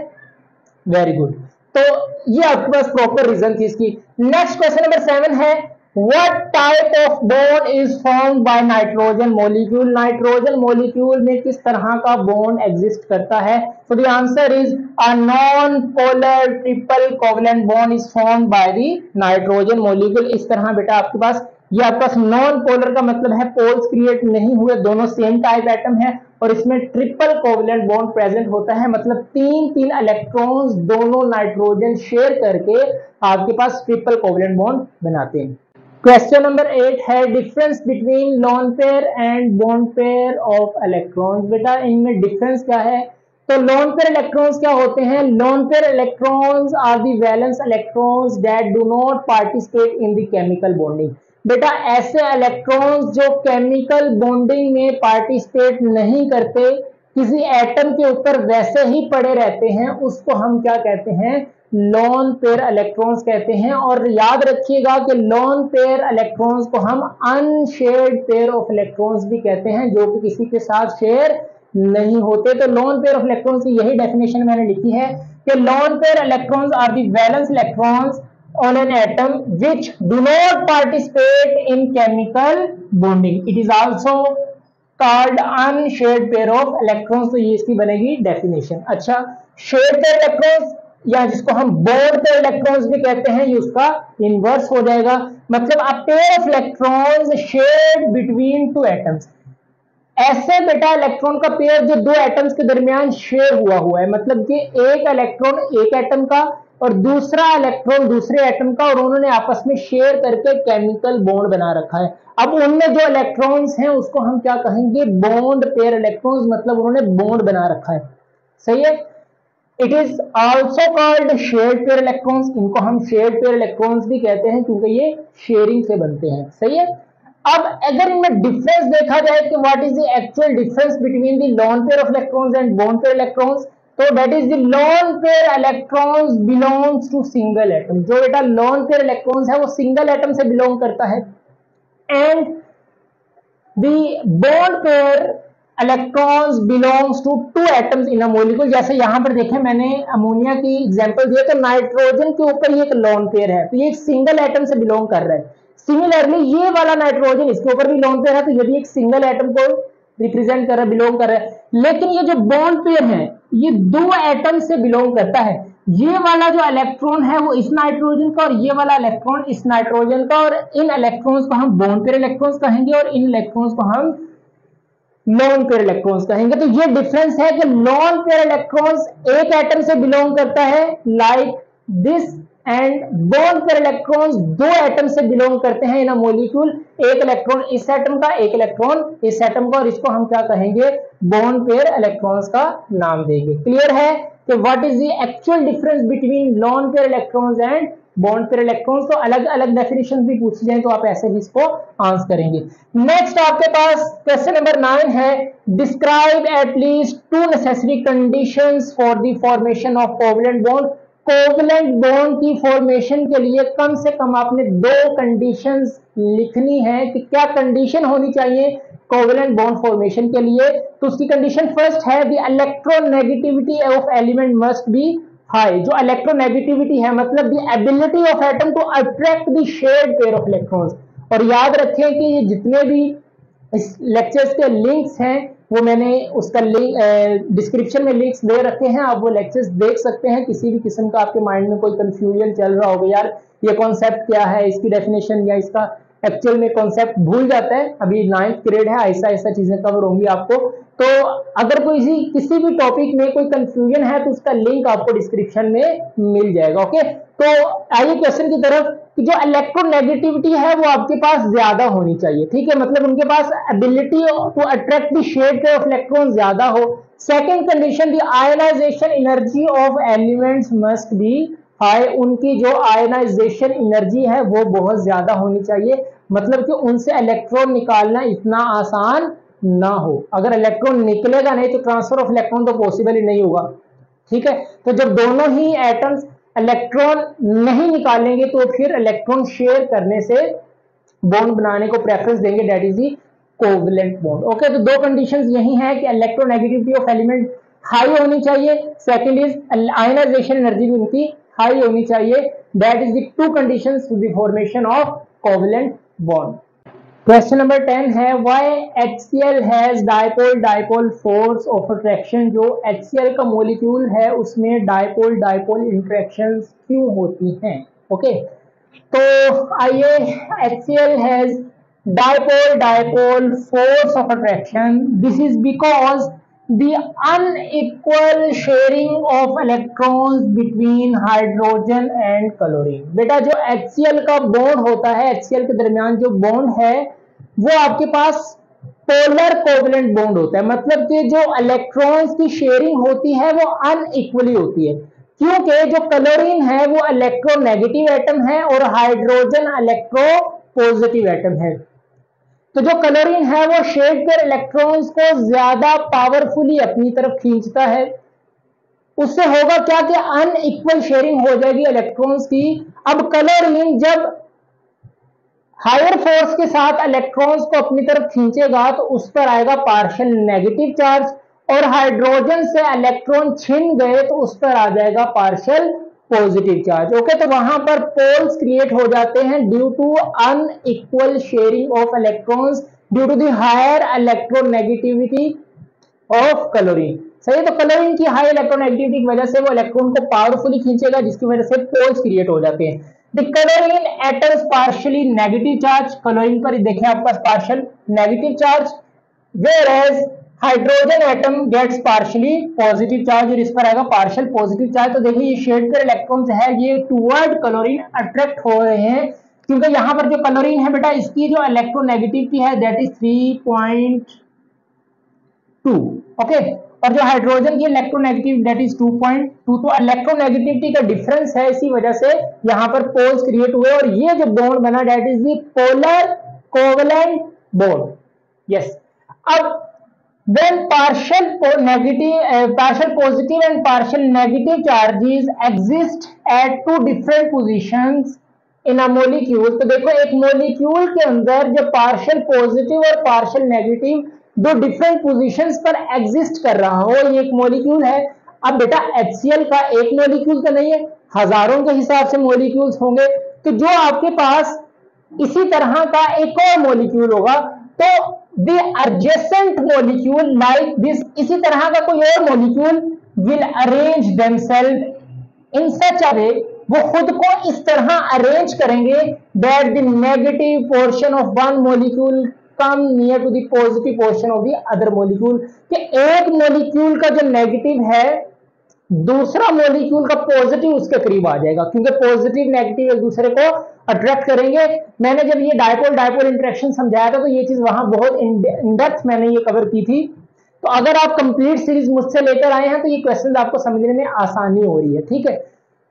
Very good. तो ये आपके पास प्रॉपर रीजन थी इसकी। नेक्स्ट क्वेश्चन नंबर 7 है, what type of bond is formed by nitrogen molecule? Nitrogen molecule में किस तरह का बॉन्ड एग्जिस्ट करता है? So the answer is a non polar triple covalent bond is formed by the nitrogen molecule. इस तरह बेटा आपके पास, ये आपका नॉन पोलर का मतलब है पोल्स क्रिएट नहीं हुए, दोनों सेम टाइप एटम है, और इसमें ट्रिपल कोवलेंट बॉन्ड प्रेजेंट होता है, मतलब 3 इलेक्ट्रॉन्स दोनों नाइट्रोजन शेयर करके आपके पास ट्रिपल कोवलेंट बॉन्ड बनाते हैं। क्वेश्चन नंबर 8 है, difference between lone pair and bond pair of electrons. बेटा इनमें डिफरेंस क्या है? तो लोन पेयर इलेक्ट्रॉन्स क्या होते हैं? Lone pair electrons are the valence electrons that do not participate in the chemical bonding. बेटा ऐसे इलेक्ट्रॉन्स जो केमिकल बॉन्डिंग में पार्टिसिपेट नहीं करते, किसी एटम के ऊपर वैसे ही पड़े रहते हैं, उसको हम क्या कहते हैं? लोन पेयर इलेक्ट्रॉन्स कहते हैं। और याद रखिएगा कि लोन पेयर इलेक्ट्रॉन्स को हम अनशेयर्ड पेयर ऑफ इलेक्ट्रॉन्स भी कहते हैं, जो कि किसी के साथ शेयर नहीं होते। तो लोन पेयर ऑफ इलेक्ट्रॉन्स की यही डेफिनेशन मैंने लिखी है कि lone pair electrons are the valence electrons on an atom which do not participate in chemical bonding. It is also called unshared pair of electrons. तो ये इसकी बनेगी डेफिनेशन। अच्छा, शेयर्ड पेयर इलेक्ट्रॉन्स या जिसको हम बॉन्ड पेयर इलेक्ट्रॉन्स भी कहते हैं, ये उसका इनवर्स हो जाएगा, मतलब a pair of electrons shared between 2 atoms. ऐसे बेटा इलेक्ट्रॉन का पेयर जो 2 एटम्स के दरमियान शेयर हुआ है, मतलब कि एक इलेक्ट्रॉन एक एटम का और दूसरा इलेक्ट्रॉन दूसरे एटम का, और उन्होंने आपस में शेयर करके केमिकल बॉन्ड बना रखा है। अब उनमें जो इलेक्ट्रॉन्स हैं उसको हम क्या कहेंगे? बॉन्ड पेयर इलेक्ट्रॉन्स, मतलब उन्होंने बॉन्ड बना रखा है। सही है? It is also called shared pair electrons. इनको हम शेयर्ड पेयर इलेक्ट्रॉन्स भी कहते हैं क्योंकि ये शेयरिंग से बनते हैं। सही है? अब अगर इनमें डिफरेंस देखा जाए कि what is the actual difference between the lone pair of electrons and bond pair electrons, तो that is the lone pair electrons belongs to single atom. जो बेटा लोन पेयर इलेक्ट्रॉन्स है वो सिंगल एटम से बिलोंग करता है, and the bond pair electrons belongs to 2 atoms in a molecule. जैसे यहां पर देखें मैंने अमोनिया की एग्जांपल दिया, तो नाइट्रोजन के ऊपर ये एक लोन पेयर है, तो ये एक सिंगल एटम से बिलोंग कर रहा है। सिमिलरली ये वाला नाइट्रोजन, इसके ऊपर भी लोन पेयर है, तो ये भी एक सिंगल एटम को रिप्रेजेंट कर रहा है, बिलोंग कर रहा है। लेकिन ये जो बॉन्ड पेयर है ये 2 एटम से बिलोंग करता है। ये वाला जो इलेक्ट्रॉन है वो इस नाइट्रोजन का, और ये वाला इलेक्ट्रॉन इस नाइट्रोजन का, और इन इलेक्ट्रॉन्स को हम बॉन्ड पेयर इलेक्ट्रॉन्स कहेंगे और इन इलेक्ट्रॉन्स को हम लोन पेयर इलेक्ट्रॉन्स कहेंगे। तो ये डिफरेंस है कि लोन पेयर इलेक्ट्रॉन्स एक एटम से बिलोंग करता है like this, and bond pair electrons 2 atom से बिलोंग करते हैं इन अ मॉलिक्यूल। एक इलेक्ट्रॉन इस एटम का, एक इलेक्ट्रॉन इस एटम का, और इसको हम क्या कहेंगे? बॉन्ड पेयर इलेक्ट्रॉन्स का नाम देंगे। क्लियर है कि what is the actual difference between loan pair electrons and bond pair electrons? तो अलग अलग डेफिनेशन भी पूछी जाए तो आप ऐसे ही इसको आंसर करेंगे। नेक्स्ट आपके पास क्वेश्चन नंबर 9 है, describe at least 2 necessary conditions for the formation of covalent bond. Covalent bond की फॉर्मेशन के लिए कम से कम आपने 2 कंडीशंस लिखनी है कि क्या कंडीशन होनी चाहिए कोवलेंट बॉन्ड फॉर्मेशन के लिए। तो उसकी कंडीशन फर्स्ट है the electronegativity of element must be high. जो इलेक्ट्रोनेगेटिविटी है मतलब the ability of atom to attract the shared pair of electrons. और याद रखें कि ये जितने भी इस लेक्चर्स के लिंक्स हैं वो मैंने उसका लिंक डिस्क्रिप्शन में लिंक्स दे रखे हैं, आप वो लेक्चर्स देख सकते हैं। किसी भी किस्म का आपके माइंड में कोई कंफ्यूजन चल रहा होगा, यार ये कॉन्सेप्ट क्या है, इसकी डेफिनेशन या इसका एक्चुअल में कॉन्सेप्ट भूल जाता है, अभी 9th ग्रेड है, ऐसा ऐसा चीजें कवर होंगी आपको। तो अगर कोई किसी भी टॉपिक में कोई कंफ्यूजन है तो उसका लिंक आपको डिस्क्रिप्शन में मिल जाएगा। ओके, तो आइए क्वेश्चन की तरफ कि जो इलेक्ट्रोनेगेटिविटी है वो आपके पास ज्यादा होनी चाहिए, ठीक है, मतलब उनके पास ability to attract the shared pair of electron ज्यादा हो। Second condition, the ionization energy of elements must be high, उनकी जो आयनाइजेशन एनर्जी है वो बहुत ज्यादा होनी चाहिए, मतलब कि उनसे इलेक्ट्रॉन निकालना इतना आसान ना हो। अगर इलेक्ट्रॉन निकलेगा नहीं तो ट्रांसफर ऑफ इलेक्ट्रॉन तो पॉसिबल ही नहीं होगा, ठीक है। तो जब दोनों ही एटम्स इलेक्ट्रॉन नहीं निकालेंगे तो फिर इलेक्ट्रॉन शेयर करने से बॉन्ड बनाने को प्रेफरेंस देंगे, that is the covalent bond. Okay, तो 2 कंडीशंस यही हैं कि इलेक्ट्रोनेगेटिविटी ऑफ एलिमेंट हाई होनी चाहिए, सेकंड इज आयनाइजेशन एनर्जी भी उनकी हाई होनी चाहिए, that is the 2 conditions to the formation of covalent bond. Question number 10 है why HCl has dipole dipole force of attraction. जो HCl का मॉलिक्यूल है उसमें डाइपोल डाइपोल इंटरेक्शंस क्यों होती हैं। ओके, तो आइए, HCl has dipole dipole force of attraction, this is because the unequal sharing of electrons between hydrogen and chlorine। बेटा जो HCl का बॉन्ड होता है, HCl के दरमियान जो बॉन्ड है वो आपके पास पोलर कोवलेंट बॉन्ड होता है, मतलब कि जो इलेक्ट्रॉन्स की शेयरिंग होती है वो अनइक्वली होती है, क्योंकि जो क्लोरीन है वो इलेक्ट्रोनेगेटिव एटम है और हाइड्रोजन इलेक्ट्रो पॉजिटिव एटम है। तो जो क्लोरीन है वो शेड पेयर इलेक्ट्रॉन्स को ज्यादा पावरफुली अपनी तरफ खींचता है, उससे होगा क्या कि अनइक्वल शेयरिंग हो जाएगी इलेक्ट्रॉन्स की। अब क्लोरीन जब हायर फोर्स के साथ इलेक्ट्रॉन्स को अपनी तरफ खींचेगा तो उस पर आएगा पार्शियल नेगेटिव चार्ज, और हाइड्रोजन से इलेक्ट्रॉन छिन गए तो उस पर आ जाएगा पार्शियल पॉजिटिव चार्ज। ओके, तो वहां पर पोल्स क्रिएट हो जाते हैं due to unequal sharing of electrons due to the higher electronegativity of chlorine. सही है, तो क्लोरीन की हाई इलेक्ट्रोनेगेटिविटी की वजह से वो इलेक्ट्रॉन को पावरफुली खींचेगा, जिसकी वजह से पोल्स क्रिएट हो जाते हैं। The chlorine atoms partially negative charge, chlorine पर देखिए आपके पास partial negative charge, whereas hydrogen atom gets partially positive charge, और इस पर आएगा पार्शियल पॉजिटिव चार्ज। तो देखिए ये शेड पेयर इलेक्ट्रॉन्स है ये टुवर्ड क्लोरीन अट्रैक्ट हो रहे हैं, क्योंकि यहाँ पर जो क्लोरीन है बेटा इसकी जो इलेक्ट्रोनेगेटिविटी है दैट इज 3.2। ओके, और जो हाइड्रोजन की इलेक्ट्रोनेगेटिव दैट इज 2.2। तो इलेक्ट्रोनेगेटिविटी का डिफरेंस है, इसी वजह से यहाँ पर पोल्स क्रिएट हुए और ये जो बॉन्ड बना that is the polar covalent bond. Yes, अब when partial positive and partial negative charges exist at 2 different positions in a molecule। तो देखो एक मॉलिक्यूल के अंदर जो पार्शियल पॉजिटिव और पार्शियल नेगेटिव 2 डिफरेंट पोजीशंस पर एग्जिस्ट कर रहा हो, ये एक मॉलिक्यूल है। अब बेटा HCl का एक मॉलिक्यूल तो नहीं है, हजारों के हिसाब से मॉलिक्यूल्स होंगे, तो जो आपके पास इसी तरह का एक और मॉलिक्यूल होगा तो the adjacent molecule like this, इसी तरह का कोई और molecule will arrange themselves in such a way, वो खुद को इस तरह अरेंज करेंगे that the negative portion of one molecule come near to the positive portion of the other molecule, कि एक मॉलिक्यूल का जो नेगेटिव है दूसरा मॉलिक्यूल का पॉजिटिव उसके करीब आ जाएगा, क्योंकि पॉजिटिव नेगेटिव एक दूसरे को अट्रैक्ट करेंगे। मैंने जब ये डाइपोल डाइपोल इंटरेक्शन समझाया था तो ये चीज वहां बहुत इन डेप्थ मैंने ये कवर की थी। तो अगर आप कंप्लीट सीरीज मुझसे लेकर आए हैं तो ये क्वेश्चन आपको समझने में आसानी हो रही है, ठीक है,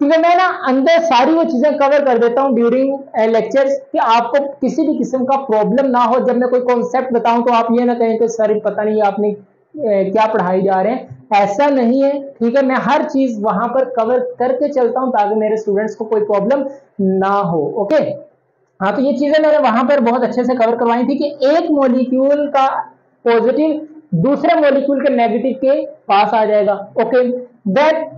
क्योंकि मैं ना अंदर सारी वो चीजें कवर कर देता हूँ ड्यूरिंग लेक्चर्स कि आपको किसी भी किस्म का प्रॉब्लम ना हो। जब मैं कोई कॉन्सेप्ट बताऊं तो आप ये ना कहें कि सर पता नहीं आपने क्या पढ़ाई जा रहे हैं, ऐसा नहीं है, ठीक है। मैं हर चीज वहां पर कवर करके चलता हूं ताकि मेरे स्टूडेंट्स को कोई प्रॉब्लम ना हो। ओके, हाँ, तो ये चीजें मैंने वहां पर बहुत अच्छे से कवर करवाई थी कि एक मॉलिक्यूल का पॉजिटिव दूसरे मॉलिक्यूल के नेगेटिव के पास आ जाएगा। ओके, दैट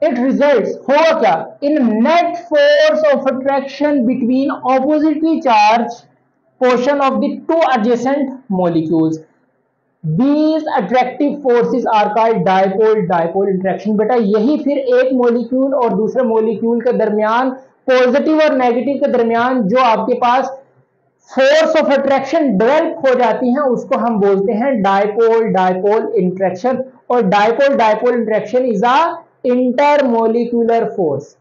इट रिजल्ट्स होगा क्या, इन net force of attraction between oppositely charge portion of the two adjacent molecules. These attractive forces are called dipole interaction. बेटा यही फिर एक मॉलिक्यूल और दूसरे मॉलिक्यूल के दरमियान, पॉजिटिव और नेगेटिव के दरमियान जो आपके पास फोर्स ऑफ अट्रैक्शन डेवलप हो जाती हैं उसको हम बोलते हैं डायपोल इंटरेक्शन। और dipole interaction is a intermolecular force,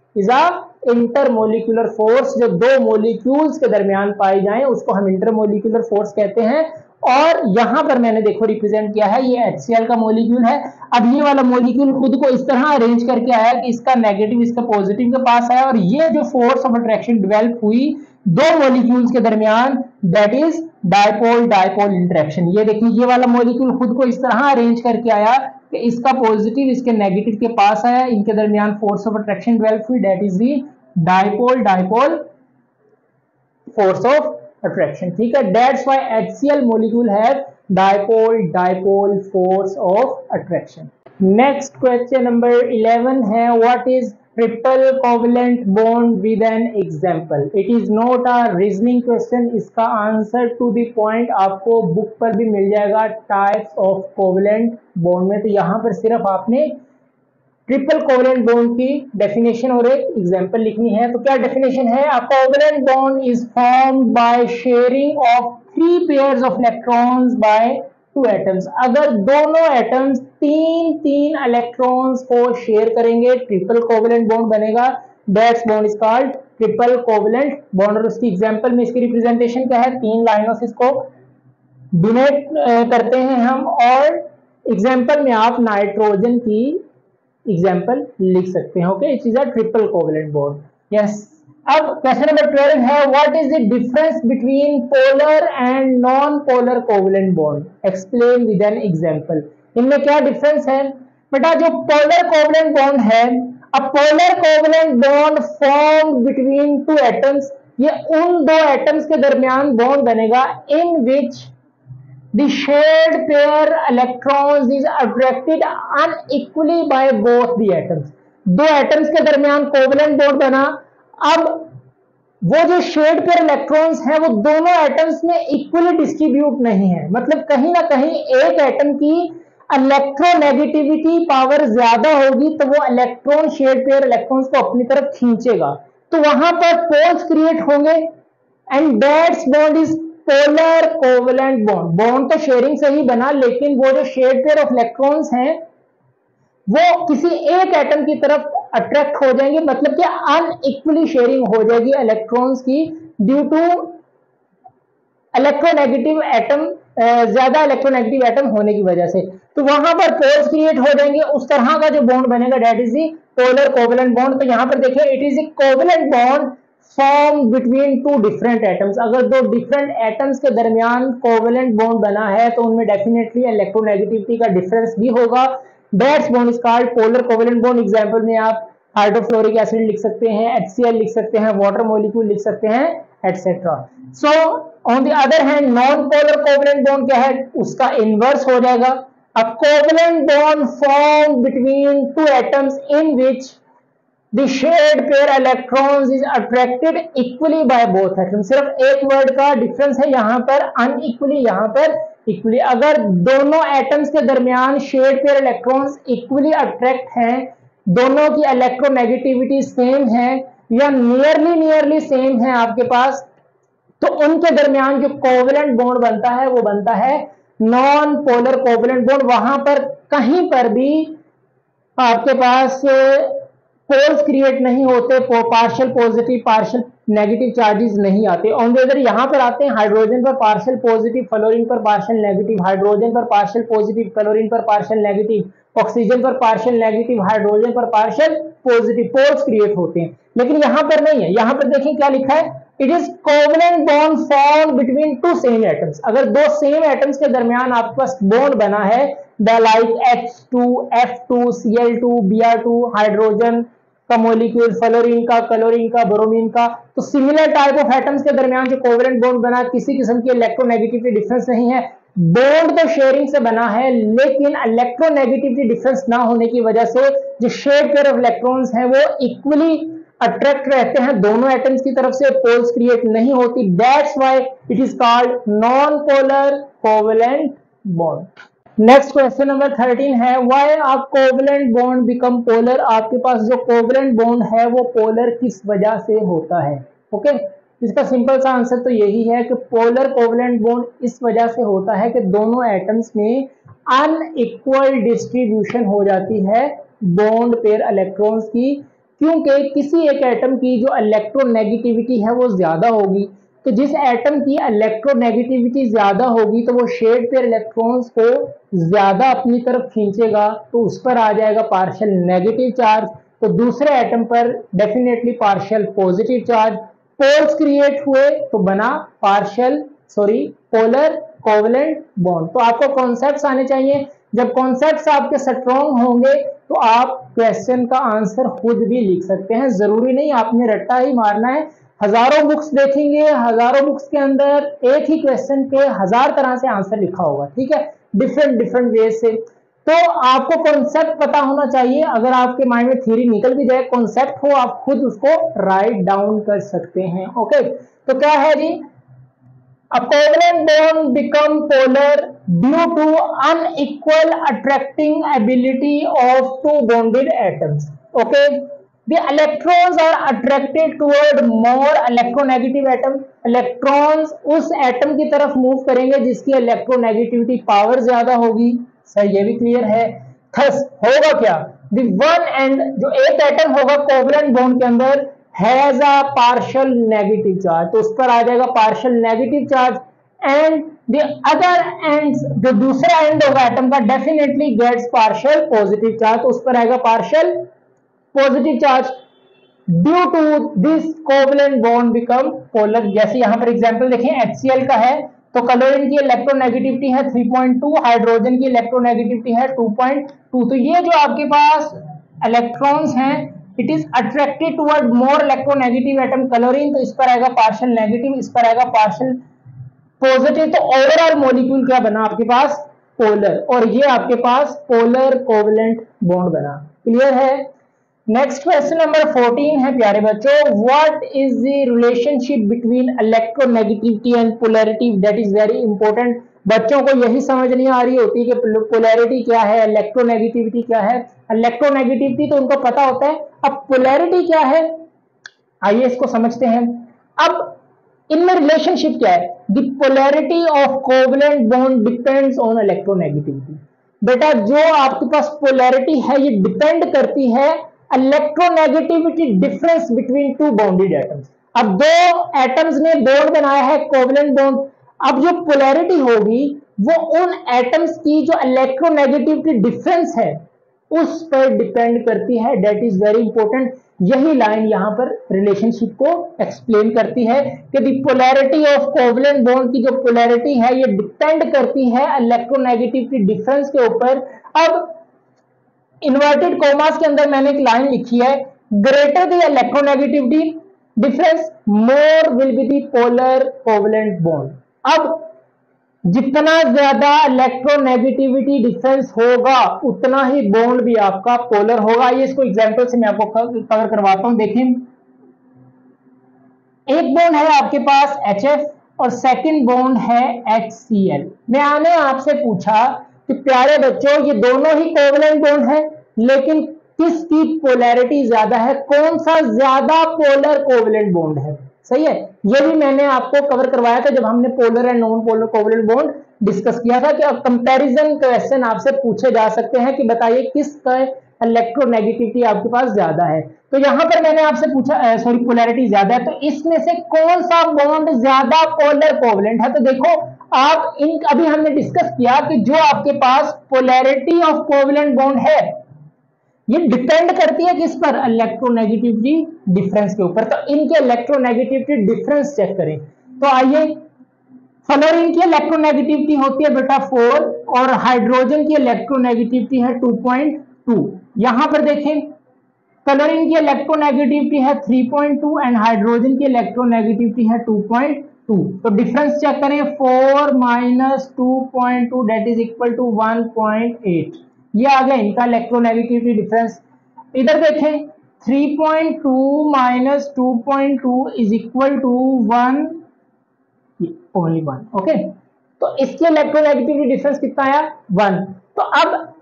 intermolecular force जो दो मॉलिक्यूल्स के दरमियान पाई जाए उसको हम इंटरमोलिक्यूलर फोर्स कहते हैं। और यहां पर मैंने देखो रिप्रेजेंट किया है, ये HCl का मॉलिक्यूल है। अब ये वाला मॉलिक्यूल खुद को इस तरह अरेंज करके आया कि इसका नेगेटिव इसका पॉजिटिव के पास आया, और ये जो फोर्स ऑफ अट्रैक्शन डेवलप हुई दो मॉलिक्यूल्स के दरमियान, दैट इज डायपोल इंटरेक्शन। ये देखिए ये वाला मॉलिक्यूल खुद को इस तरह अरेंज करके आया कि इसका पॉजिटिव इसके नेगेटिव के पास आया, इनके दरमियान फोर्स ऑफ अट्रैक्शन डेवलप हुई, that is the dipole force of attraction। ठीक है, that's why HCl molecule have dipole force of attraction। next question number 11 है, what is triple covalent bond with an example। it is not a reasoning question, इसका आंसर to the point आपको बुक पर भी मिल जाएगा types of covalent bond में। तो यहाँ पर सिर्फ आपने ट्रिपल कोवलेंट बॉन्ड की डेफिनेशन और एक एग्जांपल लिखनी है। तो क्या डेफिनेशन है, a covalent bond is formed by sharing of 3 pairs of electrons bye 2 atoms. अगर दोनों एटम्स 3 इलेक्ट्रॉन्स को शेयर करेंगे ट्रिपल कोवलेंट बॉन्ड बनेगा, that's bond is called triple covalent bond. और उसकी एग्जांपल में इसकी रिप्रेजेंटेशन क्या है, 3 लाइनों से इसको डिनोट करते हैं हम, और एग्जांपल में आप नाइट्रोजन की एग्जाम्पल लिख सकते हैं। Okay, it is a triple covalent bond. Yes, अब क्वेश्चन नंबर 12 है, what is the difference between polar and non polar covalent bond, explain with an example. इनमें क्या डिफरेंस है बेटा, जो पोलर कोवलेंट बॉन्ड है, a polar covalent bond form between 2 atoms, ये उन 2 एटम्स के दरमियान बॉन्ड बनेगा इन विच the shared pair electrons is attracted unequally by both the atoms। 2 atoms के दरमियान कोवलेंट बॉन्ड बना, अब वो जो शेड पेयर इलेक्ट्रॉन्स हैं वो दोनों एटम्स में इक्वली डिस्ट्रीब्यूट नहीं है, मतलब कहीं ना कहीं एक एटम की इलेक्ट्रोनेगेटिविटी पावर ज्यादा होगी तो वो इलेक्ट्रॉन शेड पेयर इलेक्ट्रॉन्स को अपनी तरफ खींचेगा, तो वहां पर पोल्स क्रिएट होंगे, and that's bond is polar covalent bond. Bond तो शेयरिंग से ही बना, लेकिन वो जो शेड पेयर ऑफ इलेक्ट्रॉन्स हैं वो किसी एक एटम की तरफ अट्रैक्ट हो जाएंगे, मतलब कि अनइक्वली शेयरिंग हो जाएगी इलेक्ट्रॉन्स की ड्यू टू इलेक्ट्रोनेगेटिव एटम, ज्यादा इलेक्ट्रोनेगेटिव एटम होने की वजह से, तो वहां पर पोल्स क्रिएट हो जाएंगे। उस तरह का जो बॉन्ड बनेगा that is the polar covalent bond. तो यहां पर देखिए, it is a covalent bond form between 2 different atoms. अगर 2 डिफरेंट एटम्स के दरमियान कोवलेंट बॉन्ड बना है तो उनमें डेफिनेटली इलेक्ट्रोनेगेटिविटी का डिफरेंस भी होगा, that's bond is called polar covalent bond. Example में आप हाइड्रोफ्लोरिक एसिड लिख सकते हैं, HCl लिख सकते हैं, वाटर मॉलिक्यूल लिख सकते हैं, etcetera. So on the other hand non polar covalent bond क्या है, उसका इनवर्स हो जाएगा, a covalent bond form between 2 atoms in which the shared pair electrons is attracted equally by both atoms। सिर्फ एक वर्ड का डिफरेंस है यहाँ पर, अनइक्वली यहाँ पर इक्वली। अगर दोनों एटम्स के दरमियान shared pair electrons equally attract हैं, दोनों की इलेक्ट्रोनेगेटिविटी सेम है या नियरली सेम है आपके पास, तो उनके दरमियान जो कोवलेंट बॉन्ड बनता है वो बनता है नॉन पोलर कोवलेंट बॉन्ड। वहां पर कहीं पर भी आपके पास पोल्स क्रिएट नहीं होते, partial positive partial negative charges नहीं आते। ऑन द अदर यहाँ पर आते हैं, हाइड्रोजन पर पार्शियल पॉजिटिव, फ्लोरीन पर पार्शियल नेगेटिव, हाइड्रोजन पर पार्शियल पॉजिटिव, फ्लोरीन पर पार्शियल नेगेटिव, ऑक्सीजन पर पार्शियल नेगेटिव, हाइड्रोजन पर पार्शियल पॉजिटिव, पोल्स क्रिएट होते हैं। लेकिन यहाँ पर नहीं है, यहाँ पर देखें क्या लिखा है, it is covalent bond form between two same atoms. अगर दो सेम एटम्स के दरमियान आपके पास बॉन्ड बना है, the like H2, F2, Cl2, Br2, hydrogen का मॉलिक्यूल, फ्लोरीन का, क्लोरीन का, ब्रोमीन का, तो सिमिलर टाइप ऑफ एटम्स के दरमियान जो कोवलेंट बॉन्ड बना, किसी किस्म की इलेक्ट्रोनेगेटिविटी डिफरेंस नहीं है, बॉन्ड तो शेयरिंग से बना है, लेकिन इलेक्ट्रोनेगेटिविटी डिफरेंस ना होने की वजह से जो शेयर्ड पेयर ऑफ इलेक्ट्रॉन्स हैं वो इक्वली अट्रैक्ट रहते हैं दोनों एटम्स की तरफ से, पोल्स क्रिएट नहीं होती। That's why it is called non polar covalent bond. Next question number 13 है, why a covalent bond become polar. आपके पास जो कोवलेंट बॉन्ड है वो पोलर किस वजह से होता है? ओके, इसका सिंपल सा आंसर तो यही है कि पोलर कोवलेंट बॉन्ड इस वजह से होता है कि दोनों एटम्स में अनइक्वल डिस्ट्रीब्यूशन हो जाती है बॉन्ड पेयर इलेक्ट्रॉन्स की, क्योंकि किसी एक एटम की जो इलेक्ट्रोनेगेटिविटी है वो ज्यादा होगी, तो जिस एटम की इलेक्ट्रोनेगेटिविटी ज्यादा होगी तो वो शेयर्ड पेयर इलेक्ट्रॉन्स को ज्यादा अपनी तरफ खींचेगा, तो उस पर आ जाएगा पार्शियल नेगेटिव चार्ज, तो दूसरे एटम पर definitely partial positive charge. Poles create हुए तो बना पोलर कोवलेंट बॉन्ड। तो आपको कॉन्सेप्ट्स आने चाहिए, जब कॉन्सेप्ट्स आपके स्ट्रॉन्ग होंगे तो आप क्वेश्चन का आंसर खुद भी लिख सकते हैं, जरूरी नहीं आपने रट्टा ही मारना है। हजारों बुक्स देखेंगे, हजारों बुक्स के अंदर एक ही क्वेश्चन के 1000 तरह से आंसर लिखा होगा, ठीक है, डिफरेंट वे से। तो आपको कॉन्सेप्ट पता होना चाहिए, अगर आपके माइंड में थ्योरी निकल भी जाए, कॉन्सेप्ट हो आप खुद उसको राइट डाउन कर सकते हैं। ओके, तो क्या है जी, a covalent bond become polar due to unequal attracting ability of two bonded atoms. Okay, the electrons are attracted toward more electronegative atom. Electrons उस एटम की तरफ मूव करेंगे जिसकी इलेक्ट्रोनेगेटिविटी पावर ज्यादा होगी, सही, ये भी क्लियर है। थस होगा क्या, the one end जो एक एटम होगा कोवलेंट बॉन्ड के अंदर has a partial negative charge, तो उस पर आ जाएगा partial negative charge, and the other ends जो दूसरा एंड होगा एटम का definitely gets partial positive charge, तो उस पर आएगा partial positive charge. Due to this covalent bond become polar. जैसे यहां पर एग्जांपल देखें, HCl का है तो क्लोरीन की इलेक्ट्रोनेगेटिविटी है 3.2, हाइड्रोजन की इलेक्ट्रोनेगेटिविटी है 2.2, तो ये जो आपके पास इलेक्ट्रॉन्स हैं it is attracted toward more electronegative atom chlorine, तो इस पर आएगा पार्शियल नेगेटिव, इस पर आएगा पार्शियल पॉजिटिव, तो ओवरऑल मॉलिक्यूल क्या बना आपके पास, पोलर, और ये आपके पास पोलर कोवलेंट बॉन्ड बना। क्लियर है। नेक्स्ट क्वेश्चन नंबर 14 है प्यारे बच्चों, what is the relationship between electronegativity and polarity, that is very important. बच्चों को यही समझ नहीं आ रही होती कि पोलैरिटी क्या है, इलेक्ट्रोनेगेटिविटी क्या है। इलेक्ट्रोनेगेटिविटी तो उनको पता होता है, अब पोलैरिटी क्या है आइए इसको समझते हैं। अब इनमें रिलेशनशिप क्या है, the polarity of covalent bond depends on electronegativity. बेटा जो आपके पास पोलैरिटी है ये डिपेंड करती है electronegativity difference between two bonded atoms. अब दो एटम्स ने बॉन्ड बनाया है कोवलेंट बॉन्ड, अब जो पोलैरिटी होगी वो उन एटम्स की जो इलेक्ट्रोनेगेटिविटी डिफरेंस है उस पर डिपेंड करती है, दैट इज वेरी इंपॉर्टेंट। यही लाइन यहां पर रिलेशनशिप को एक्सप्लेन करती है कि the polarity of covalent bond की जो पोलैरिटी है ये डिपेंड करती है इलेक्ट्रोनेगेटिविटी डिफरेंस के ऊपर। अब इन्वर्टेड कॉमास के अंदर मैंने एक लाइन लिखी है, greater the electronegativity difference more will be the polar covalent bond. अब जितना ज्यादा इलेक्ट्रोनेगेटिविटी डिफरेंस होगा उतना ही बॉन्ड भी आपका पोलर होगा। ये इसको एग्जांपल से मैं आपको कवर करवाता हूं। देखें, एक बॉन्ड है आपके पास HF और सेकंड बॉन्ड है HCl। मैंने आपसे पूछा कि प्यारे बच्चों ये दोनों ही कोवलेंट बॉन्ड है, लेकिन किसकी पोलैरिटी ज्यादा है, कौन सा ज्यादा पोलर कोवलेंट बॉन्ड है, सही है। ये भी मैंने आपको कवर करवाया था जब हमने polar and non polar covalent bond discuss किया था कि अब कंपैरिजन क्वेश्चन आपसे पूछे जा सकते हैं कि बताइए किसका इलेक्ट्रोनेगेटिविटी आपके पास ज्यादा है। तो यहां पर मैंने आपसे पूछा पोलैरिटी ज्यादा है, तो इसमें से कौन सा बॉन्ड ज्यादा पोलर कोवलेंट है। तो देखो आप अभी हमने डिस्कस किया कि जो आपके पास पोलैरिटी ऑफ कोवलेंट बॉन्ड है ये डिपेंड करती है किस पर, इलेक्ट्रोनेगेटिविटी डिफरेंस के ऊपर। तो इनके इलेक्ट्रोनेगेटिविटी डिफरेंस चेक करें। तो आइए, फ्लोरीन की इलेक्ट्रोनेगेटिविटी होती है बेटा 4 और हाइड्रोजन की इलेक्ट्रोनेगेटिविटी है 2.2। यहां पर देखें, क्लोरीन की इलेक्ट्रोनेगेटिविटी है 3.2 एंड हाइड्रोजन की इलेक्ट्रोनेगेटिविटी है 2.2। तो डिफरेंस चेक करें, 4 minus 2.2 that is equal to 1.8। ये आ गया इनका इलेक्ट्रोनेगेटिविटी डिफरेंस। इधर देखें, 3.2 minus 2.2 is equal to 1, only 1। Okay, तो इसके इलेक्ट्रोनेगेटिविटी डिफरेंस कितना आया, 1। तो अब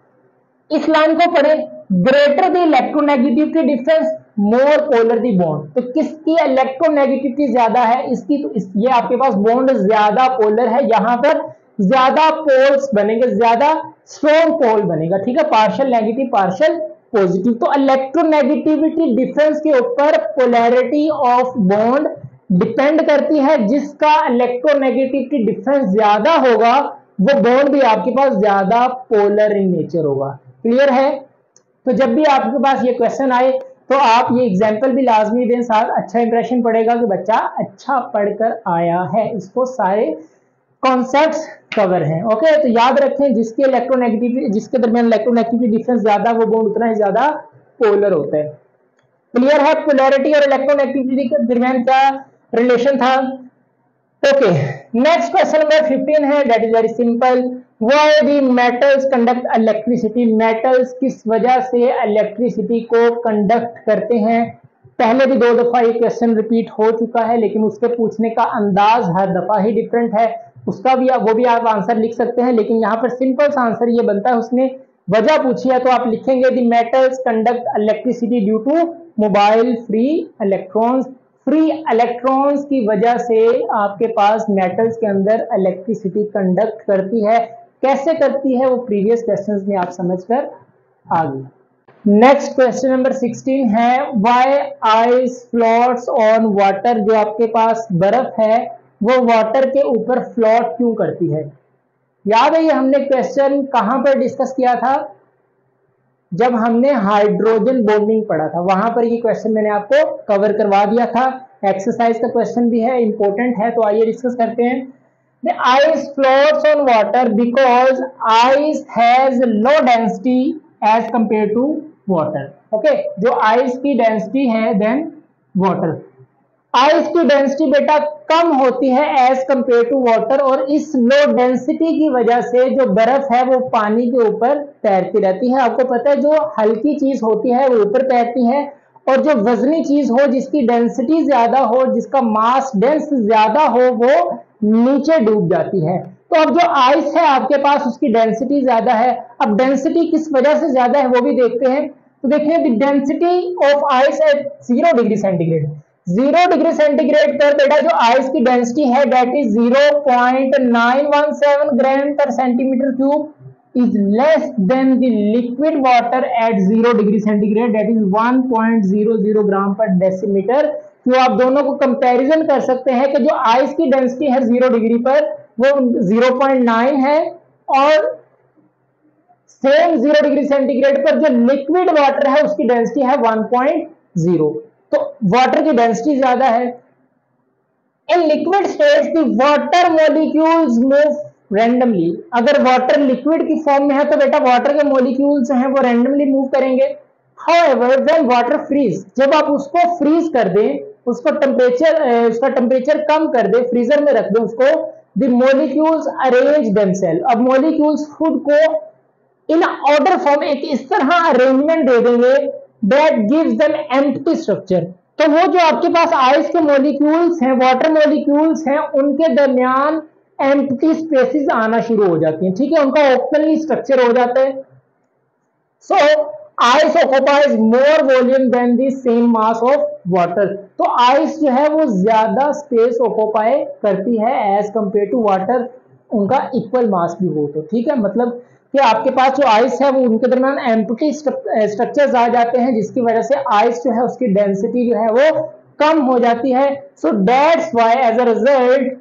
इस लाइन को पढ़े, greater the electronegativity difference more polar the bond. तो किसकी इलेक्ट्रोनेगेटिविटी ज्यादा है, इसकी। तो ये आपके पास बॉन्ड ज्यादा पोलर है, यहां पर ज्यादा पोल्स बनेंगे, ज्यादा स्ट्रॉन्ग पोल बनेगा, ठीक है, पार्शियल नेगेटिव पार्शियल पॉजिटिव। तो इलेक्ट्रोनेगेटिविटी डिफरेंस के ऊपर पोलैरिटी ऑफ बॉन्ड डिपेंड करती है। जिसका इलेक्ट्रोनेगेटिविटी डिफरेंस ज्यादा होगा वो बॉन्ड भी आपके पास ज्यादा पोलर इन नेचर होगा। क्लियर है? तो जब भी आपके पास ये क्वेश्चन आए तो आप ये एग्जांपल भी लाजमी दें, साथ अच्छा इंप्रेशन पड़ेगा कि बच्चा अच्छा पढ़कर आया है, इसको सारे कॉन्सेप्ट्स कवर हैं। ओके, तो याद रखें, जिसके इलेक्ट्रोनेगेटिविटी, जिसके दरमियान इलेक्ट्रोनेगेटिविटी डिफरेंस ज्यादा, वो बॉन्ड उतना ही ज्यादा पोलर होता है। क्लियर है? पोलैरिटी और इलेक्ट्रोनेगेटिविटी के दरमियान क्या रिलेशन था? ओके, नेक्स्ट क्वेश्चन नंबर 15 है, that is very simple. Why the metals conduct electricity. Metals किस वजह से इलेक्ट्रिसिटी को कंडक्ट करते हैं? पहले भी 2 दफा ये क्वेश्चन रिपीट हो चुका है, लेकिन उसके पूछने का अंदाज हर दफा ही डिफरेंट है। उसका भी वो भी आप आंसर लिख सकते हैं, लेकिन यहाँ पर सिंपल सा आंसर ये बनता है। उसने वजह पूछी है तो आप लिखेंगे the metals conduct electricity due to mobile free electrons. Free electrons की वजह से आपके पास मेटल्स के अंदर इलेक्ट्रिसिटी कंडक्ट करती है। कैसे करती है वो प्रीवियस क्वेश्चंस में आप समझकर आ गए। नेक्स्ट क्वेश्चन नंबर 16 है, why ice floats on water. जो आपके पास बर्फ है वो वाटर के ऊपर फ्लोट क्यों करती है? याद है ये हमने क्वेश्चन कहां पर डिस्कस किया था? जब हमने हाइड्रोजन बॉन्डिंग पढ़ा था, वहां पर ये क्वेश्चन मैंने आपको कवर करवा दिया था। एक्सरसाइज का क्वेश्चन भी है, इंपॉर्टेंट है, तो आइए डिस्कस करते हैं। The ice floats on water because ice has low density as compared to water. Okay, जो ice की density है than water. आइस की डेंसिटी बेटा कम होती है एज कंपेयर टू वाटर, और इस लो डेंसिटी की वजह से जो बर्फ है वो पानी के ऊपर तैरती रहती है। आपको पता है जो हल्की चीज होती है वो ऊपर तैरती है, और जो वजनी चीज हो, जिसकी डेंसिटी ज्यादा हो, जिसका मास डेंस ज्यादा हो, वो नीचे डूब जाती है। तो अब जो आइस है आपके पास उसकी डेंसिटी ज्यादा है। अब डेंसिटी किस वजह से ज्यादा है वो भी देखते हैं। तो देखिए, the density of ice eight 0 degree centigrade. 0 degree centigrade पर बेटा जो आइस की डेंसिटी है दैट इज 0.917 ग्राम पर centimetre cube is less then the liquid water at 0 degree centigrade that is 1.00 ग्राम पर डेसीमीटर। तो आप दोनों को कंपैरिजन कर सकते हैं कि जो आइस की डेंसिटी है 0 डिग्री पर वो 0.9 है, और सेम 0 डिग्री सेंटीग्रेड पर जो लिक्विड वाटर है उसकी डेंसिटी है 1.0। तो वाटर की डेंसिटी ज्यादा है। In liquid states the water molecules move randomly. अगर वाटर लिक्विड की फॉर्म में है तो बेटा वाटर के मॉलिक्यूल्स हैं वो रैंडमली मूव करेंगे। हाउएवर व्हेन वाटर फ्रीज, जब आप उसको फ्रीज कर दें, उसका टेम्परेचर कम कर दे, फ्रीजर में रख दें उसको, द मॉलिक्यूल्स अरेंज देमसेल्फ। अब मॉलिक्यूल्स खुद को इन ऑर्डर फॉर्म एक इस तरह अरेंजमेंट दे देंगे that gives them empty structure। तो वो जो आपके पास आइस के मॉलिक्यूल्स हैं, वाटर मॉलिक्यूल्स हैं, उनके दरमियान एम्प्टी स्पेसेस आना शुरू हो जाती हैं, ठीक है, उनका ओपनली स्ट्रक्चर हो जाता है। So ice occupies more volume than the same mass of water. तो आइस जो है वो ज्यादा स्पेस ऑक्युपाई करती है एज कंपेयर टू वाटर, उनका इक्वल मास भी हो। तो ठीक है, मतलब कि आपके पास जो आइस है वो उनके दरमियान एम्प्टी स्ट्रक्चर्स आ जाते हैं, जिसकी वजह से आइस जो है उसकी डेंसिटी जो है वो कम हो जाती है। So that's why as a result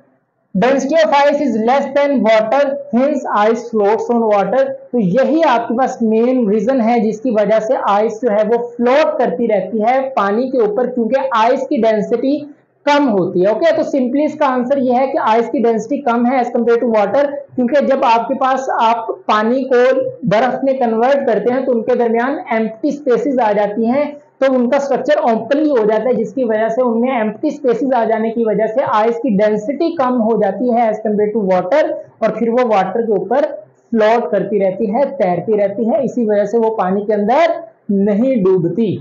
density of ice is less than water, hence ice floats on water. तो यही आपके पास मेन रीजन है जिसकी वजह से आइस जो है वो फ्लोट करती रहती है पानी के ऊपर, क्योंकि आइस की डेंसिटी कम होती है। ओके, तो सिंपली इसका आंसर यह है कि आइस की डेंसिटी कम है एज कम्पेयर टू वाटर, क्योंकि जब आपके पास आप पानी को बर्फ में कन्वर्ट करते हैं तो उनके दरमियान एम्प्टी स्पेसेस आ जाती हैं, तो उनका स्ट्रक्चर ओपनली हो जाता है, जिसकी वजह से उनमें एम्प्टी स्पेसेस आ जाने की वजह से आइस की डेंसिटी कम हो जाती है एज कम्पेयर टू वाटर, और फिर वो वाटर के ऊपर फ्लोट करती रहती है, तैरती रहती है, इसी वजह से वो पानी के अंदर नहीं डूबती।